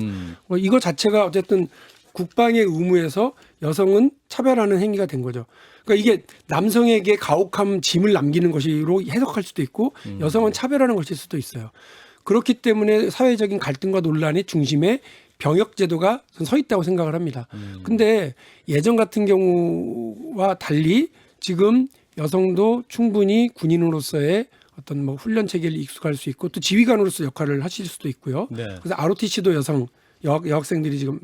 이거 자체가 어쨌든 국방의 의무에서 여성은 차별하는 행위가 된 거죠. 그러니까 이게 남성에게 가혹한 짐을 남기는 것으로 해석할 수도 있고 여성은 차별하는 것일 수도 있어요. 그렇기 때문에 사회적인 갈등과 논란의 중심에 병역제도가 서 있다고 생각을 합니다. 근데 예전 같은 경우와 달리 지금 여성도 충분히 군인으로서의 어떤 뭐 훈련 체계를 익숙할 수 있고 또 지휘관으로서 역할을 하실 수도 있고요. 네. 그래서 ROTC도 여학생들이 지금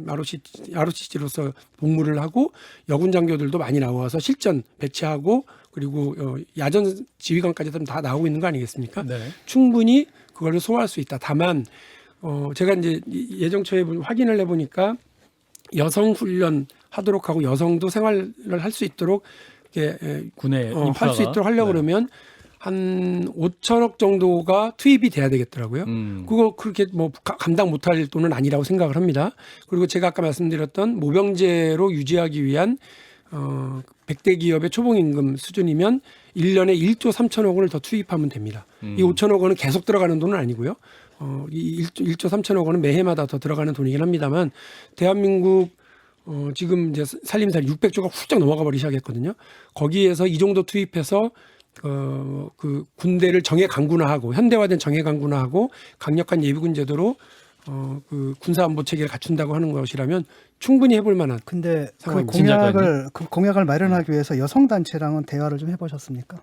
ROTC로서 복무를 하고 여군 장교들도 많이 나와서 실전 배치하고 그리고 야전 지휘관까지 다 나오고 있는 거 아니겠습니까? 네. 충분히 그걸 소화할 수 있다. 다만 제가 이제 예정처에 확인을 해보니까 여성 훈련 하도록 하고 여성도 생활을 할 수 있도록 이렇게 군에 할 수 있도록 하려고 그러면 한 5천억 정도가 투입이 돼야 되겠더라고요. 그거 그렇게 뭐 감당 못할 돈은 아니라고 생각을 합니다. 그리고 제가 아까 말씀드렸던 모병제로 유지하기 위한 100대 기업의 초봉임금 수준이면 1년에 1조 3천억 원을 더 투입하면 됩니다. 이 5천억 원은 계속 들어가는 돈은 아니고요. 이 1조 3천억 원은 매해마다 더 들어가는 돈이긴 합니다만 대한민국 지금 이제 살림살이 600조가 훌쩍 넘어가 버리기 시작했거든요. 거기에서 이 정도 투입해서 그 군대를 정예 강군화하고 현대화된 정예 강군화하고 강력한 예비군 제도로 그 군사안보 체계를 갖춘다고 하는 것이라면 충분히 해볼 만한. 근데 그 상황입니다. 공약을 마련하기 위해서 여성 단체랑은 대화를 좀 해보셨습니까?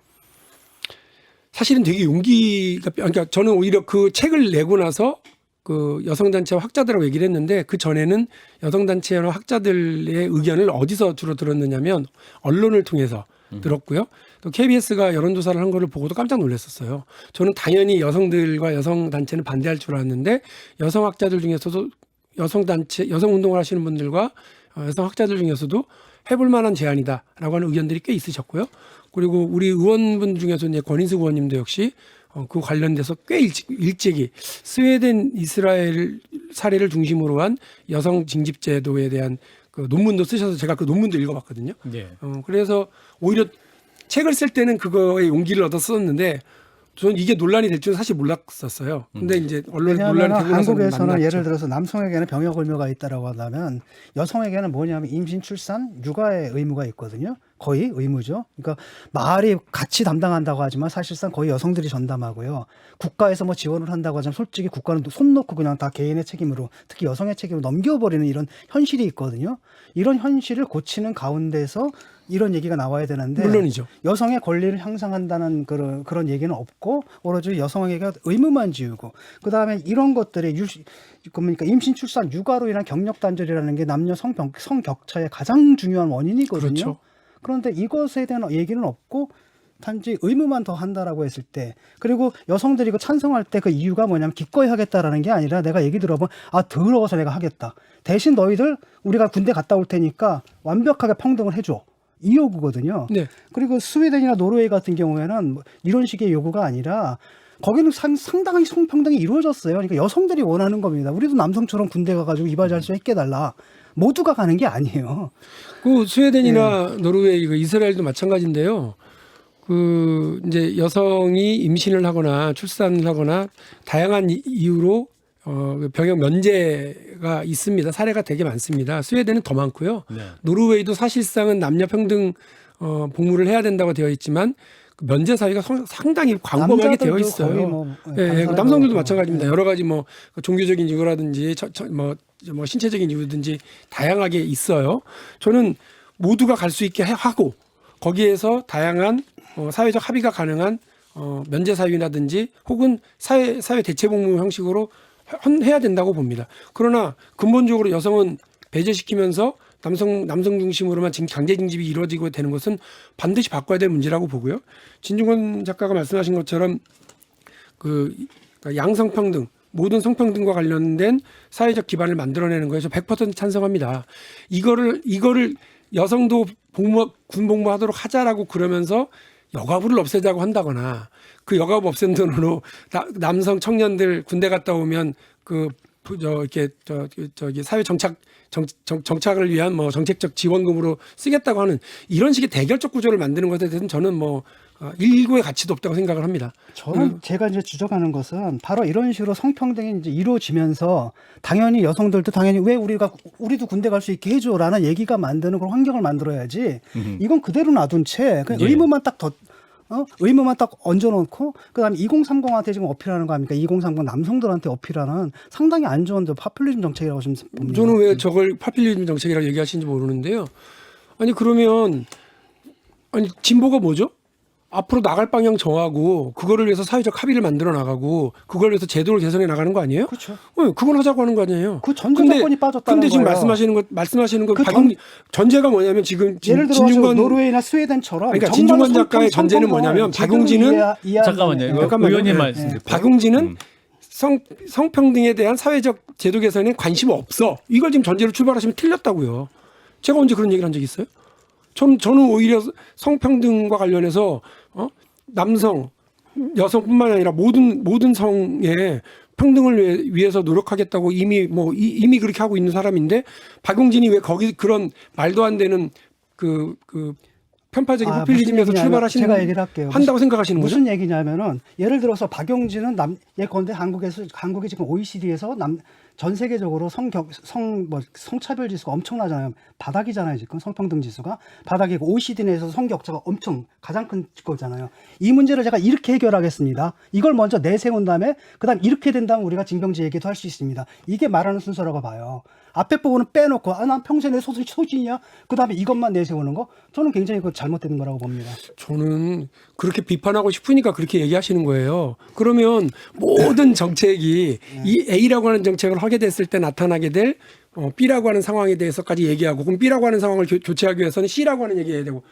사실은 되게 용기가 그러니까 저는 오히려 그 책을 내고 나서 그 여성단체와 학자들하고 얘기를 했는데 그 전에는 여성단체와 학자들의 의견을 어디서 주로 들었느냐면 언론을 통해서 들었고요. 또 KBS가 여론조사를 한 거를 보고도 깜짝 놀랐었어요. 저는 당연히 여성들과 여성단체는 반대할 줄 알았는데 여성학자들 중에서도 여성단체, 여성운동을 하시는 분들과 여성학자들 중에서도 해볼 만한 제안이다라고 하는 의견들이 꽤 있으셨고요. 그리고 우리 의원분 중에서 이제 권인숙 의원님도 역시 그 관련돼서 꽤 일찍이 스웨덴 이스라엘 사례를 중심으로 한 여성 징집 제도에 대한 그 논문도 쓰셔서 제가 그 논문도 읽어봤거든요. 네. 그래서 오히려 책을 쓸 때는 그거에 용기를 얻어 썼는데 저는 이게 논란이 될 줄은 사실 몰랐었어요. 근데 이제 언론에 논란이 왜냐하면 되고 나서 한국에서는 만났죠. 예를 들어서 남성에게는 병역 의무가 있다라고 한다면 여성에게는 뭐냐면 임신, 출산, 육아의 의무가 있거든요. 거의 의무죠. 그러니까 말이 같이 담당한다고 하지만 사실상 거의 여성들이 전담하고요. 국가에서 뭐 지원을 한다고 하지만 솔직히 국가는 손 놓고 그냥 다 개인의 책임으로 특히 여성의 책임으로 넘겨버리는 이런 현실이 있거든요. 이런 현실을 고치는 가운데서 이런 얘기가 나와야 되는데 물론이죠. 여성의 권리를 향상한다는 그런 얘기는 없고 오로지 여성에게 의무만 지우고 그다음에 이런 것들이 그러니까 임신, 출산, 육아로 인한 경력 단절이라는 게 남녀 성 격차의 가장 중요한 원인이거든요. 그렇죠. 그런데 이것에 대한 얘기는 없고 단지 의무만 더 한다라고 했을 때 그리고 여성들이 이거 찬성할 때 그 이유가 뭐냐면 기꺼이 하겠다라는 게 아니라 내가 얘기 들어보면 더러워서 내가 하겠다. 대신 너희들 우리가 군대 갔다 올 테니까 완벽하게 평등을 해줘. 이 요구거든요. 네. 그리고 스웨덴이나 노르웨이 같은 경우에는 뭐 이런 식의 요구가 아니라 거기는 상당히 성평등이 이루어졌어요. 그러니까 여성들이 원하는 겁니다. 우리도 남성처럼 군대 가가지고 이바지할 수 있게 해달라. 모두가 가는 게 아니에요. 그 스웨덴이나 노르웨이, 이스라엘도 마찬가지인데요. 그 이제 여성이 임신을 하거나 출산을 하거나 다양한 이유로 병역 면제가 있습니다. 사례가 되게 많습니다. 스웨덴은 더 많고요. 네. 노르웨이도 사실상은 남녀 평등 복무를 해야 된다고 되어 있지만 그 면제 사유가 상당히 광범하게 되어 거의 있어요. 뭐 예, 간사례가 남성들도 없고. 마찬가지입니다. 여러 가지 뭐 종교적인 이유라든지 뭐 신체적인 이유든지 다양하게 있어요. 저는 모두가 갈 수 있게 하고 거기에서 다양한 사회적 합의가 가능한 면제 사유라든지 혹은 사회 대체 복무 형식으로 해야 된다고 봅니다. 그러나 근본적으로 여성은 배제시키면서 남성 중심으로만 강제 징집이 이루어지고 되는 것은 반드시 바꿔야 될 문제라고 보고요. 진중권 작가가 말씀하신 것처럼 그러니까 양성평등 모든 성평등과 관련된 사회적 기반을 만들어내는 거에서 100% 찬성합니다. 이거를 여성도 군 복무하도록 하자라고 그러면서 여가부를 없애자고 한다거나 그 여가부 없앤 돈으로 남성 청년들 군대 갔다 오면 저기 사회 정착을 위한 뭐 정책적 지원금으로 쓰겠다고 하는 이런 식의 대결적 구조를 만드는 것에 대해서는 저는 뭐 일고의 가치도 없다고 생각을 합니다. 저는 제가 이제 주장하는 것은 바로 이런 식으로 성평등이 이제 이루어지면서 당연히 여성들도 당연히 왜 우리도 군대 갈 수 있게 해줘라는 얘기가 만드는 그런 환경을 만들어야지. 이건 그대로 놔둔 채 그냥 예. 의무만 딱 얹어놓고 그다음에 2030한테 지금 어필하는 거 아닙니까? 2030 남성들한테 어필하는 상당히 안 좋은 파퓰리즘 정책이라고 좀 봅니다. 저는 왜 저걸 파퓰리즘 정책이라고 얘기하시는지 모르는데요. 아니 그러면 진보가 뭐죠? 앞으로 나갈 방향 정하고 그거를 위해서 사회적 합의를 만들어 나가고 그걸 위해서 제도를 개선해 나가는 거 아니에요? 그렇죠. 그건 하자고 하는 거 아니에요? 그 전제 조건이 빠졌다는 근데 지금 거예요. 말씀하시는 건 그 전제가 뭐냐면 지금 예를 들어 진중권 노르웨이나 스웨덴처럼 그러니까 정말 진중권 작가의 전제는 성평등을 뭐냐면 제대로 박용진은 잠깐만요. 이거 잠깐만요. 의원님 네. 말씀 듣고. 박용진은 성평등에 대한 사회적 제도 개선에 관심 없어. 이걸 지금 전제로 출발하시면 틀렸다고요. 제가 언제 그런 얘기를 한 적 있어요? 저는 오히려 성평등과 관련해서 남성, 여성뿐만 아니라 모든 성의 평등을 위해서 노력하겠다고 이미 그렇게 하고 있는 사람인데 박용진이 왜 거기 그런 말도 안 되는 그 편파적인 포퓰리즘에서 출발하시는 제가 얘기를 할게요. 한다고 생각하시는 거죠? 무슨 얘기냐면은 예를 들어서 박용진은 예컨대 한국이 지금 OECD에서 전 세계적으로 성차별 지수가 엄청나잖아요. 바닥이잖아요. 지금 성평등 지수가 바닥이고 OECD 내에서 성격차가 엄청 가장 큰 거잖아요. 이 문제를 제가 이렇게 해결하겠습니다. 이걸 먼저 내세운 다음에 그다음 이렇게 된다면 우리가 징병제 얘기도 할 수 있습니다. 이게 말하는 순서라고 봐요. 앞에 부분은 빼놓고 난 평소에 내 소신이야. 그다음에 이것만 내세우는 거 저는 굉장히 잘못된 거라고 봅니다. 저는 그렇게 비판하고 싶으니까 그렇게 얘기하시는 거예요. 그러면 모든 정책이 이 A라고 하는 정책을 하게 됐을 때 나타나게 될 B라고 하는 상황에 대해서까지 얘기하고 그럼 B라고 하는 상황을 교체하기 위해서는 C라고 하는 얘기해야 되고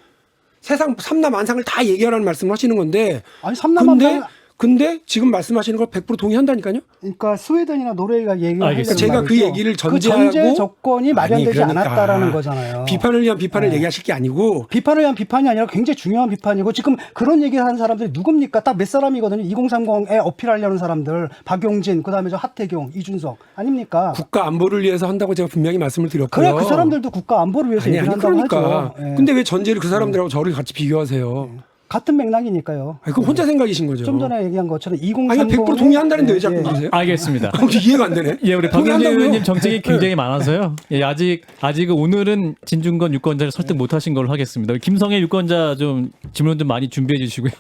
세상 삼라만상을 다 얘기하라는 말씀을 하시는 건데 아니 삼라만상 근데 지금 말씀하시는 걸 100% 동의한다니까요. 그러니까 스웨덴이나 노르웨이가 얘기를 알겠습니다. 제가 그 얘기를 전제하고 그 전제 조건이 마련되지 아니, 그러니까 않았다라는 거잖아요. 비판을 위한 비판을 얘기하실 게 아니고 비판을 위한 비판이 아니라 굉장히 중요한 비판이고 지금 그런 얘기를 하는 사람들이 누굽니까? 딱 몇 사람이거든요. 2030에 어필하려는 사람들. 박용진, 그다음에 저 하태경, 이준석 아닙니까? 국가 안보를 위해서 한다고 제가 분명히 말씀을 드렸고요. 그래 그 사람들도 국가 안보를 위해서 얘기를 한다고 그러니까. 하죠. 예. 근데 왜 전제를 그 사람들하고 저를 같이 비교하세요? 같은 맥락이니까요. 아니, 그건 혼자 생각이신 거죠. 좀 전에 얘기한 것처럼 2030 아니 100% 동의한다는데 왜 자꾸 그러세요? 알겠습니다. 이해가 안 되네. 예, 우리 박용진 동의한다고요? 의원님 정책이 굉장히 많아서요. 예, 아직은 오늘은 진중권 유권자를 설득 못하신 걸로 하겠습니다. 김성애 유권자 좀 질문 좀 많이 준비해 주시고요.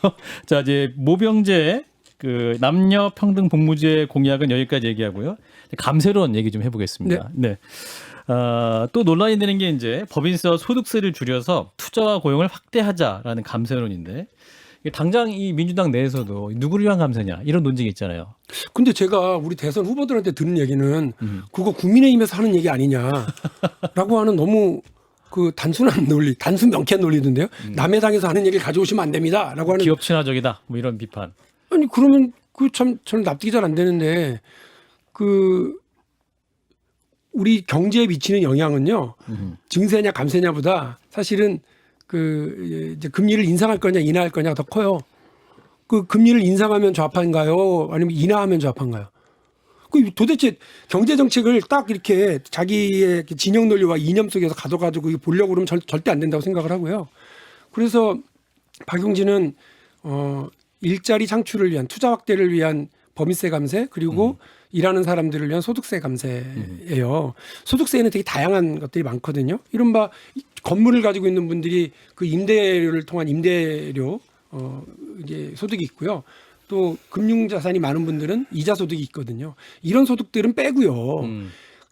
자, 이제 모병제 그 남녀 평등 복무제 공약은 여기까지 얘기하고요. 감세론 얘기 좀 해보겠습니다. 네. 또 논란이 되는 게 이제 법인세와 소득세를 줄여서 투자와 고용을 확대하자라는 감세론인데 이게 당장 이 민주당 내에서도 누구를 위한 감세냐 이런 논쟁이 있잖아요. 근데 제가 우리 대선 후보들한테 들은 얘기는 그거 국민의힘에서 하는 얘기 아니냐라고 하는 너무 그 단순한 논리, 단순 명쾌한 논리던데요. 남의 당에서 하는 얘기를 가져오시면 안 됩니다라고 하는. 기업 친화적이다 뭐 이런 비판. 아니 그러면 그 참 저는 납득이 잘 안 되는데 그 우리 경제에 미치는 영향은요 증세냐 감세냐보다 사실은 그 이제 금리를 인상할 거냐 인하할 거냐가 더 커요. 그 금리를 인상하면 좌파인가요? 아니면 인하하면 좌파인가요? 그 도대체 경제 정책을 딱 이렇게 자기의 진영 논리와 이념 속에서 가둬가지고 보려고 그러면 절대 안 된다고 생각을 하고요. 그래서 박용진은 일자리 창출을 위한 투자 확대를 위한 법인세 감세 그리고 일하는 사람들을 위한 소득세 감세예요. 소득세에는 되게 다양한 것들이 많거든요. 이른바 건물을 가지고 있는 분들이 그 임대료를 통한 임대료 이제 소득이 있고요. 또 금융자산이 많은 분들은 이자 소득이 있거든요. 이런 소득들은 빼고요.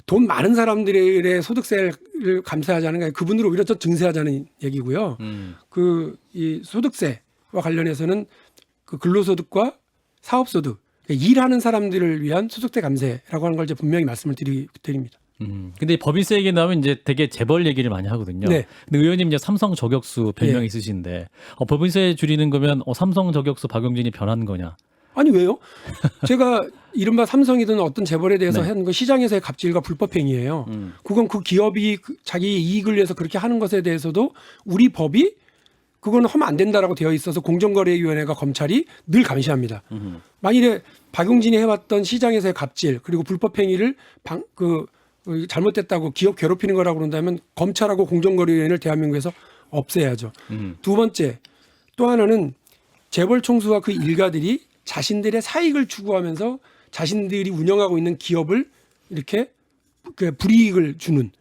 돈 많은 사람들의 소득세를 감세하자는 게 그분들을 오히려 더 증세하자는 얘기고요. 그 이 소득세와 관련해서는 그 근로소득과 사업소득 일하는 사람들을 위한 소득세 감세라고 하는 걸 이제 분명히 말씀을 드립니다. 근데 법인세 얘기 나오면 이제 되게 재벌 얘기를 많이 하거든요. 네. 근데 의원님 이제 삼성 저격수 별명 네. 있으신데 법인세 줄이는 거면 삼성 저격수 박용진이 변하는 거냐? 아니 왜요? 제가 이른바 삼성이든 어떤 재벌에 대해서 네. 하는 거 시장에서의 갑질과 불법행위예요. 그건 그 기업이 자기 이익을 위해서 그렇게 하는 것에 대해서도 우리 법이 그거는 하면 안 된다라고 되어 있어서 공정거래위원회가 검찰이 늘 감시합니다. 만일에 박용진이 해왔던 시장에서의 갑질 그리고 불법행위를 잘못됐다고 기업 괴롭히는 거라고 그런다면 검찰하고 공정거래위원회를 대한민국에서 없애야죠. 두 번째 또 하나는 재벌 총수와 그 일가들이 자신들의 사익을 추구하면서 자신들이 운영하고 있는 기업을 이렇게 그 불이익을 주는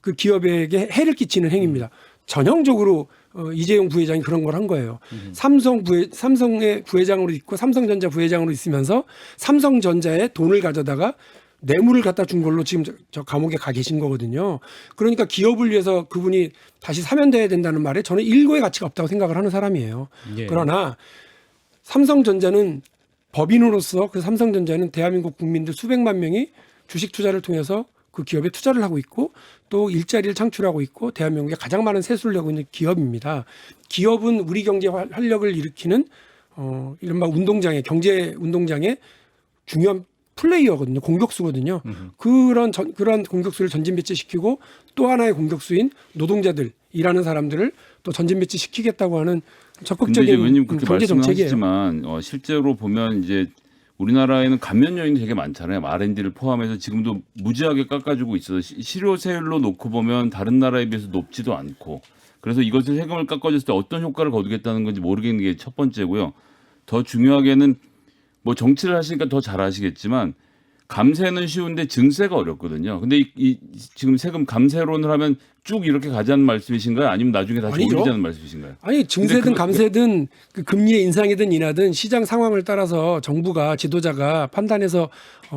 그 기업에게 해를 끼치는 행위입니다. 전형적으로 이재용 부회장이 그런 걸 한 거예요. 삼성의 부회장으로 있고 삼성전자 부회장으로 있으면서 삼성전자에 돈을 가져다가 뇌물을 갖다 준 걸로 지금 저 감옥에 가 계신 거거든요. 그러니까 기업을 위해서 그분이 다시 사면돼야 된다는 말에 저는 일고의 가치가 없다고 생각을 하는 사람이에요. 예. 그러나 삼성전자는 법인으로서 그 삼성전자는 대한민국 국민들 수백만 명이 주식 투자를 통해서 그 기업에 투자를 하고 있고 또 일자리를 창출하고 있고 대한민국에 가장 많은 세수를 내고 있는 기업입니다. 기업은 우리 경제 활력을 일으키는 이른바 운동장의 경제 운동장의 중요한 플레이어거든요. 공격수거든요. 그런 공격수를 전진 배치시키고 또 하나의 공격수인 노동자들 일하는 사람들을 또 전진 배치시키겠다고 하는 적극적인 의원님 그렇게 경제 정책이에요. 말씀하시지만 실제로 보면 이제 우리나라에는 감면 요인이 되게 많잖아요. R&D를 포함해서 지금도 무지하게 깎아주고 있어서 실효세율로 놓고 보면 다른 나라에 비해서 높지도 않고 그래서 이것을 세금을 깎아줬을 때 어떤 효과를 거두겠다는 건지 모르겠는 게 첫 번째고요. 더 중요하게는 뭐 정치를 하시니까 더 잘 아시겠지만 감세는 쉬운데 증세가 어렵거든요. 근데 지금 세금 감세론을 하면 쭉 이렇게 가자는 말씀이신가요? 아니면 나중에 다시 아니죠. 올리자는 말씀이신가요? 아니 증세든 감세든 그 금리의 인상이든 인하든 시장 상황을 따라서 정부가 지도자가 판단해서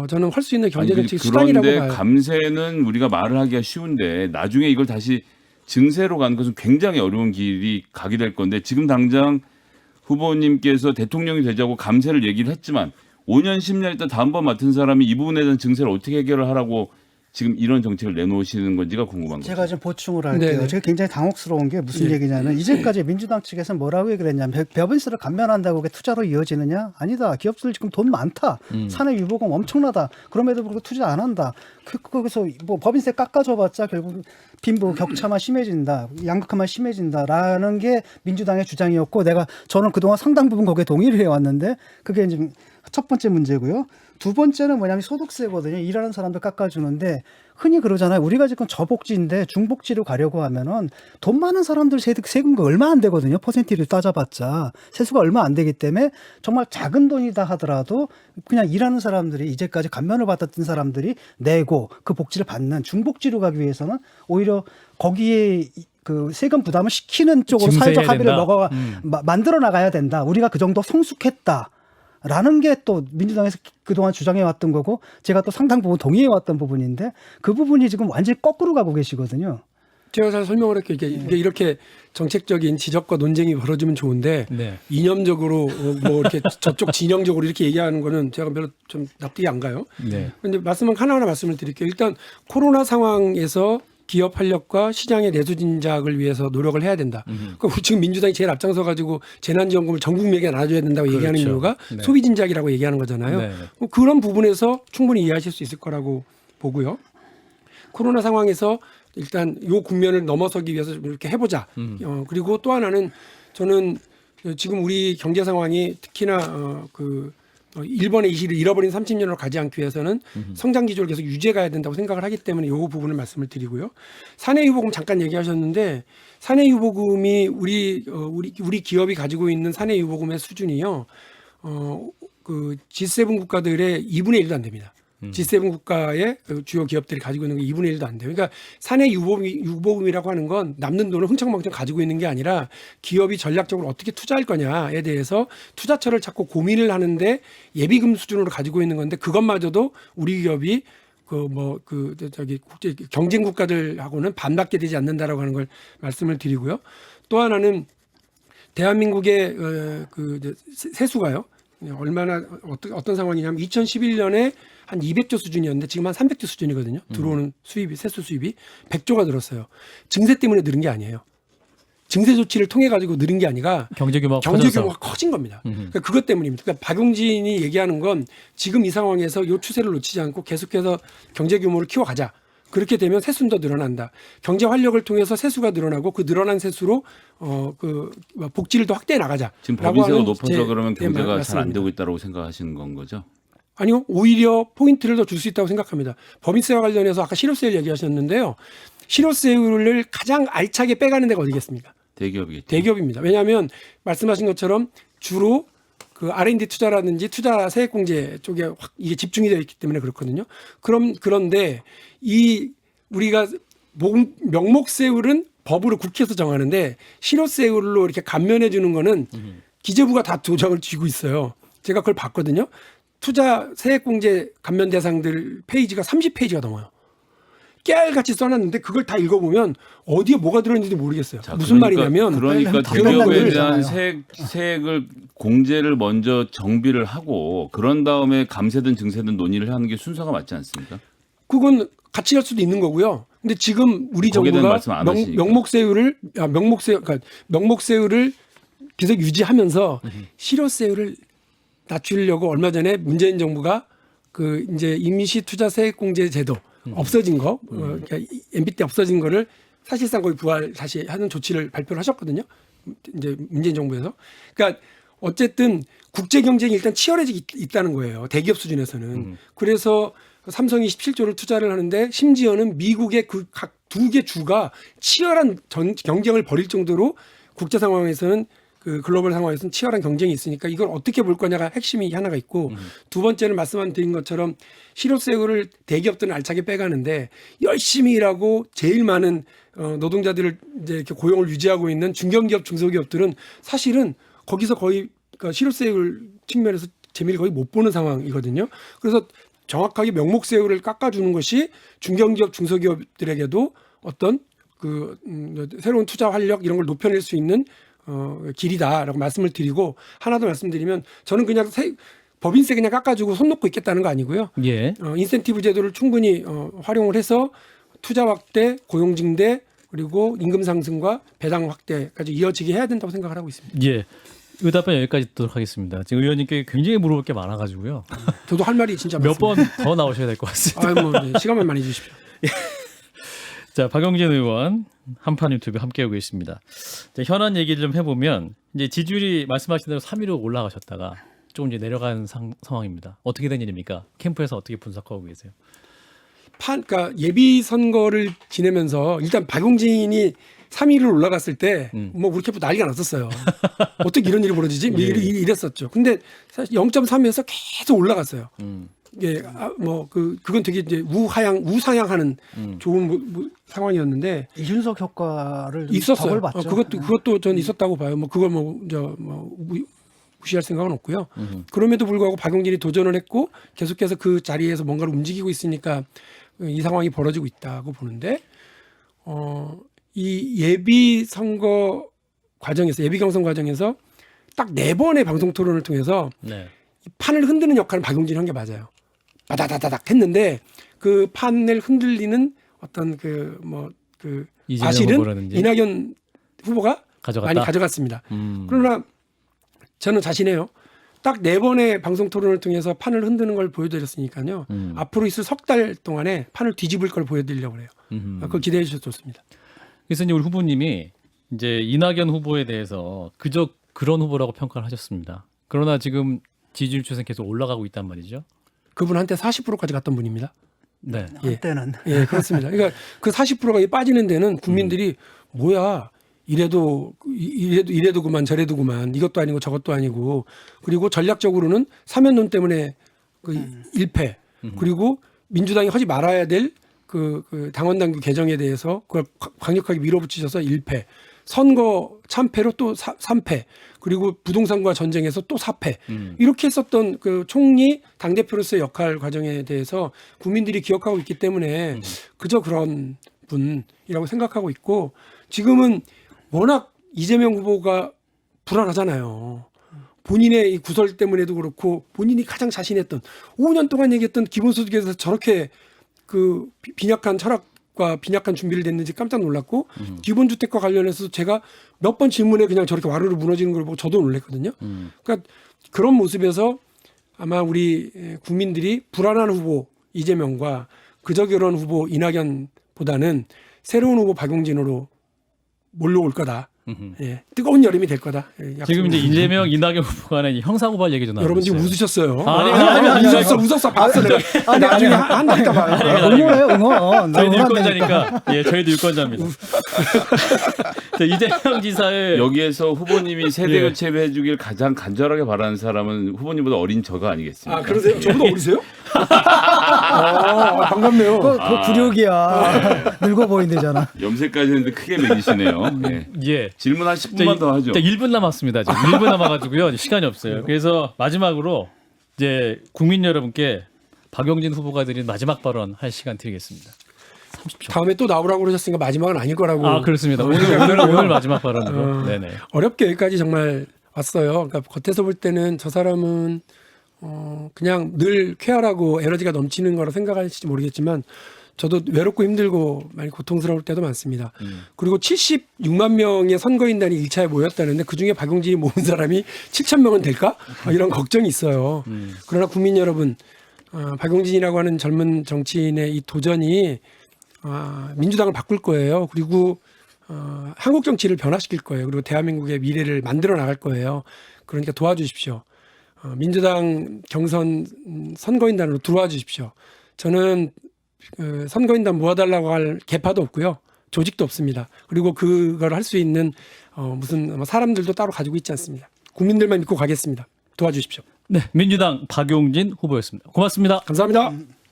저는 할 수 있는 경제정책 수단이라고 그런데 봐요. 감세는 우리가 말을 하기가 쉬운데 나중에 이걸 다시 증세로 가는 것은 굉장히 어려운 길이 가게 될 건데 지금 당장 후보님께서 대통령이 되자고 감세를 얘기를 했지만 5년 10년 있다 다음 번 맡은 사람이 이 부분에 대한 증세를 어떻게 해결을 하라고 지금 이런 정책을 내놓으시는 건지가 궁금한 제가 거죠. 좀 보충을 할게요. 네네. 제가 굉장히 당혹스러운 게 무슨 예. 얘기냐면 이제까지 민주당 측에서 뭐라고 얘기를 했냐면 법인세를 감면한다고 그게 투자로 이어지느냐? 아니다. 기업들 지금 돈 많다. 사내 유보금 엄청나다. 그럼에도 불구하고 투자 안 한다. 거기서 뭐 법인세 깎아줘봤자 결국 빈부 격차만 심해진다. 양극화만 심해진다라는 게 민주당의 주장이었고 저는 그동안 상당 부분 거기에 동의를 해왔는데 그게 이제 첫 번째 문제고요. 두 번째는 뭐냐면 소득세거든요. 일하는 사람들 깎아주는데 흔히 그러잖아요. 우리가 지금 저복지인데 중복지로 가려고 하면은 돈 많은 사람들 세금가 얼마 안 되거든요. 퍼센티를 따져봤자 세수가 얼마 안 되기 때문에 정말 작은 돈이다 하더라도 그냥 일하는 사람들이 이제까지 감면을 받았던 사람들이 내고 그 복지를 받는 중복지로 가기 위해서는 오히려 거기에 그 세금 부담을 시키는 쪽으로 증세해야 사회적 합의를 된다. 만들어 나가야 된다. 우리가 그 정도 성숙했다. 라는 게 또 민주당에서 그동안 주장해 왔던 거고 제가 또 상당 부분 동의해 왔던 부분인데 그 부분이 지금 완전히 거꾸로 가고 계시거든요. 제가 잘 설명을 할게요. 이게 이렇게 정책적인 지적과 논쟁이 벌어지면 좋은데 네. 이념적으로 뭐 이렇게 저쪽 진영적으로 이렇게 얘기하는 거는 제가 별로 좀 납득이 안 가요. 네. 근데 하나하나 말씀을 드릴게요. 일단 코로나 상황에서 기업 활력과 시장의 내수 진작을 위해서 노력을 해야 된다. 그러니까 지금 민주당이 제일 앞장서 가지고 재난지원금을 전 국민에게 나눠줘야 된다고 얘기하는 그렇죠. 이유가 네. 소비 진작이라고 얘기하는 거잖아요. 네. 그런 부분에서 충분히 이해하실 수 있을 거라고 보고요. 코로나 상황에서 일단 요 국면을 넘어서기 위해서 좀 이렇게 해보자. 그리고 또 하나는 저는 지금 우리 경제 상황이 특히나 일본의 이 시를 잃어버린 30년으로 가지 않기 위해서는 성장 기조를 계속 유지해 가야 된다고 생각을 하기 때문에 이 부분을 말씀을 드리고요. 사내 유보금 잠깐 얘기하셨는데 사내 유보금이 우리 기업이 가지고 있는 사내 유보금의 수준이요. 그 G7 국가들의 2분의 1도 안 됩니다. G7 국가의 주요 기업들이 가지고 있는 게 2분의 1도 안 돼요. 그러니까 사내 유보금이라고 하는 건 남는 돈을 흥청망청 가지고 있는 게 아니라 기업이 전략적으로 어떻게 투자할 거냐에 대해서 투자처를 찾고 고민을 하는데 예비금 수준으로 가지고 있는 건데 그것마저도 우리 기업이 국제 경쟁 국가들하고는 반밖에 되지 않는다라고 하는 걸 말씀을 드리고요. 또 하나는 대한민국의 세수가요. 얼마나 어떤 상황이냐면 2011년에 한 200조 수준이었는데 지금 한 300조 수준이거든요. 들어오는 수입이 세수 수입이 100조가 늘었어요. 증세 때문에 늘은 게 아니에요. 증세 조치를 통해 가지고 늘은 게 아니라 경제 규모가 커진 겁니다. 그러니까 그것 때문입니다. 그러니까 박용진이 얘기하는 건 지금 이 상황에서 이 추세를 놓치지 않고 계속해서 경제 규모를 키워가자. 그렇게 되면 세수는 더 늘어난다. 경제 활력을 통해서 세수가 늘어나고 그 늘어난 세수로 복지를 더 확대해 나가자. 지금 법인세가 높아서 그러면 경제가 잘 안 되고 있다고 생각하시는 건 거죠? 아니요. 오히려 포인트를 더 줄 수 있다고 생각합니다. 법인세와 관련해서 아까 실효세율 얘기하셨는데요. 실효세율을 가장 알차게 빼가는 데가 어디겠습니까? 대기업이겠죠. 대기업입니다. 왜냐하면 말씀하신 것처럼 주로 그 R&D 투자라든지 투자 세액공제 쪽에 이게 집중이 되어 있기 때문에 그렇거든요. 그런데 우리가 명목세율은 법으로 국회에서 정하는데 실효세율로 이렇게 감면해 주는 거는 기재부가 다 도장을 쥐고 있어요. 제가 그걸 봤거든요. 투자 세액공제 감면 대상들 페이지가 30페이지가 넘어요. 깨알같이 써놨는데 그걸 다 읽어보면 어디에 뭐가 들어있는지 모르겠어요. 무슨 말이냐면 그러니까 대기업에 대한 세액을 공제를 먼저 정비를 하고 그런 다음에 감세든 증세든 논의를 하는 게 순서가 맞지 않습니까? 그건 같이 할 수도 있는 거고요. 근데 지금 우리 거기에 대한 정부가 말씀 안 하시니까. 명목세율을 계속 유지하면서 실효세율을 낮추려고 얼마 전에 문재인 정부가 그 이제 임시 투자 세액공제 제도 없어진 거, 그러니까 MB 때 없어진 거를 사실상 거의 부활 다시 하는 조치를 발표를 하셨거든요. 이제 문재인 정부에서. 그러니까 어쨌든 국제 경쟁이 일단 치열해지고 있다는 거예요. 대기업 수준에서는. 그래서 삼성이 17조를 투자를 하는데 심지어는 미국의 그 각 두 개 주가 치열한 경쟁을 벌일 정도로 국제 상황에서는 그 글로벌 상황에서는 치열한 경쟁이 있으니까 이걸 어떻게 볼 거냐가 핵심이 하나가 있고 두 번째는 말씀드린 것처럼 실효세율을 대기업들은 알차게 빼가는데 열심히 일하고 제일 많은 노동자들을 이제 이렇게 고용을 유지하고 있는 중견기업, 중소기업들은 사실은 거기서 거의 그러니까 실효세율 측면에서 재미를 거의 못 보는 상황이거든요. 그래서 정확하게 명목세율을 깎아주는 것이 중견기업, 중소기업들에게도 어떤 새로운 투자 활력 이런 걸 높여낼 수 있는 길이다라고 말씀을 드리고 하나 더 말씀드리면 저는 그냥 법인세 그냥 깎아주고 손 놓고 있겠다는 거 아니고요. 예. 인센티브 제도를 충분히 활용을 해서 투자 확대, 고용 증대 그리고 임금 상승과 배당 확대까지 이어지게 해야 된다고 생각을 하고 있습니다. 예. 의답은 여기까지 듣도록 하겠습니다. 지금 의원님께 굉장히 물어볼 게 많아가지고요. 저도 할 말이 진짜 몇 번 많습니다. 더 나오셔야 될 것 같습니다. 네, 시간만 많이 주십시오. 자, 박용진 의원 한판 유튜브 함께하고 있습니다. 자, 현안 얘기를 좀 해보면 이제 지지율이 말씀하신 대로 3위로 올라가셨다가 조금 이제 내려간 상황입니다. 어떻게 된 일입니까? 캠프에서 어떻게 분석하고 계세요? 그러니까 예비 선거를 지내면서 일단 박용진이 3위를 올라갔을 때 뭐 우리 캠프 난리가 났었어요. 어떻게 이런 일이 벌어지지? 뭐 예. 이랬었죠. 근데 사실 0.3에서 계속 올라갔어요. 예, 그건 되게 이제 우상향하는 좋은 상황이었는데 이준석 효과를 있었어요. 덕을 봤죠. 그것도 전 있었다고 봐요. 뭐 그걸 무시할 생각은 없고요. 그럼에도 불구하고 박용진이 도전을 했고 계속해서 그 자리에서 뭔가를 움직이고 있으니까 이 상황이 벌어지고 있다고 보는데 이 예비 선거 과정에서 예비 경선 과정에서 딱 4번의 방송 토론을 통해서 네. 이 판을 흔드는 역할을 박용진이 한 게 맞아요. 바다다다닥 했는데 그 판을 흔들리는 어떤 이재명 사실은 후보라든지 이낙연 후보가 가져갔다. 많이 가져갔습니다. 그러나 저는 자신해요. 딱 4번의 방송 토론을 통해서 판을 흔드는 걸 보여드렸으니까요. 앞으로 있을 석 달 동안에 판을 뒤집을 걸 보여드리려고 해요. 그걸 기대해 주셔도 좋습니다. 그래서 이제 우리 후보님이 이제 이낙연 후보에 대해서 그저 그런 후보라고 평가를 하셨습니다. 그러나 지금 지지율 추세는 계속 올라가고 있단 말이죠. 그분 한테 40%까지 갔던 분입니다. 네. 한때는 예, 그렇습니다. 그러니까 그 40%가 빠지는 데는 국민들이 뭐야 이래도 그만 저래도 그만 이것도 아니고 저것도 아니고 그리고 전략적으로는 사면론 때문에 그 1패 그리고 민주당이 하지 말아야 될 그 당원당규 개정에 대해서 그걸 강력하게 밀어붙이셔서 1패 선거 참패로 또 3패 그리고 부동산과 전쟁에서 또 4패 이렇게 했었던 그 총리 당대표로서의 역할 과정에 대해서 국민들이 기억하고 있기 때문에 그저 그런 분이라고 생각하고 있고 지금은 워낙 이재명 후보가 불안하잖아요. 본인의 이 구설 때문에도 그렇고 본인이 가장 자신했던 5년 동안 얘기했던 기본소득에서 저렇게 그 빈약한 철학과 빈약한 준비를 했는지 깜짝 놀랐고 기본주택과 관련해서 제가 몇 번 질문에 그냥 저렇게 와르르 무너지는 걸 보고 저도 놀랐거든요. 그러니까 그런 모습에서 아마 우리 국민들이 불안한 후보 이재명과 그저 그런 후보 이낙연보다는 새로운 후보 박용진으로 몰려올 거다. 예, 뜨거운 여름이 될 거다. 예, 지금 이제 이재명, 이낙연 후보 간에 형사고발 얘기도 나오고 여러분 있어요. 지금 웃으셨어요. 아니, 웃었어. 봤어 내가. 나중에 한다니까 봐요. 응원해요, 응원. 저희도 응원한다니까. 유권자니까. 예, 저희도 유권자입니다. 자, 이재명 지사의 여기에서 후보님이 세대 예. 교체를 해주길 가장 간절하게 바라는 사람은 후보님보다 어린 저가 아니겠습니까? 아 그러세요? 저보다 어리세요? 반갑네요. 그 굴욕이야. 늙어 보인대잖아. 염색까지 했는데 크게 매기시네요. 예. 예. 질문 한 10분만 더 하죠. 1분 남았습니다. 지금 1분 남아가지고요. 시간이 없어요. 그래서 마지막으로 이제 국민 여러분께 박용진 후보가 드린 마지막 발언 할 시간 드리겠습니다. 30초. 다음에 또 나오라고 그러셨으니까 마지막은 아닐 거라고. 아 그렇습니다. 오늘 마지막 발언으로. 네네. 어렵게 여기까지 정말 왔어요. 그러니까 겉에서 볼 때는 저 사람은 그냥 늘 쾌활하고 에너지가 넘치는 거라 생각할지 모르겠지만 저도 외롭고 힘들고 많이 고통스러울 때도 많습니다. 그리고 76만 명의 선거인단이 1차에 모였다는데 그중에 박용진이 모은 사람이 7천 명은 될까? 이런 걱정이 있어요. 그러나 국민 여러분 박용진이라고 하는 젊은 정치인의 이 도전이 민주당을 바꿀 거예요. 그리고 한국 정치를 변화시킬 거예요. 그리고 대한민국의 미래를 만들어 나갈 거예요. 그러니까 도와주십시오. 민주당 경선 선거인단으로 들어와 주십시오. 저는 선거인단 모아달라고 할 계파도 없고요. 조직도 없습니다. 그리고 그걸 할 수 있는 무슨 사람들도 따로 가지고 있지 않습니다. 국민들만 믿고 가겠습니다. 도와주십시오. 네, 민주당 박용진 후보였습니다. 고맙습니다. 감사합니다.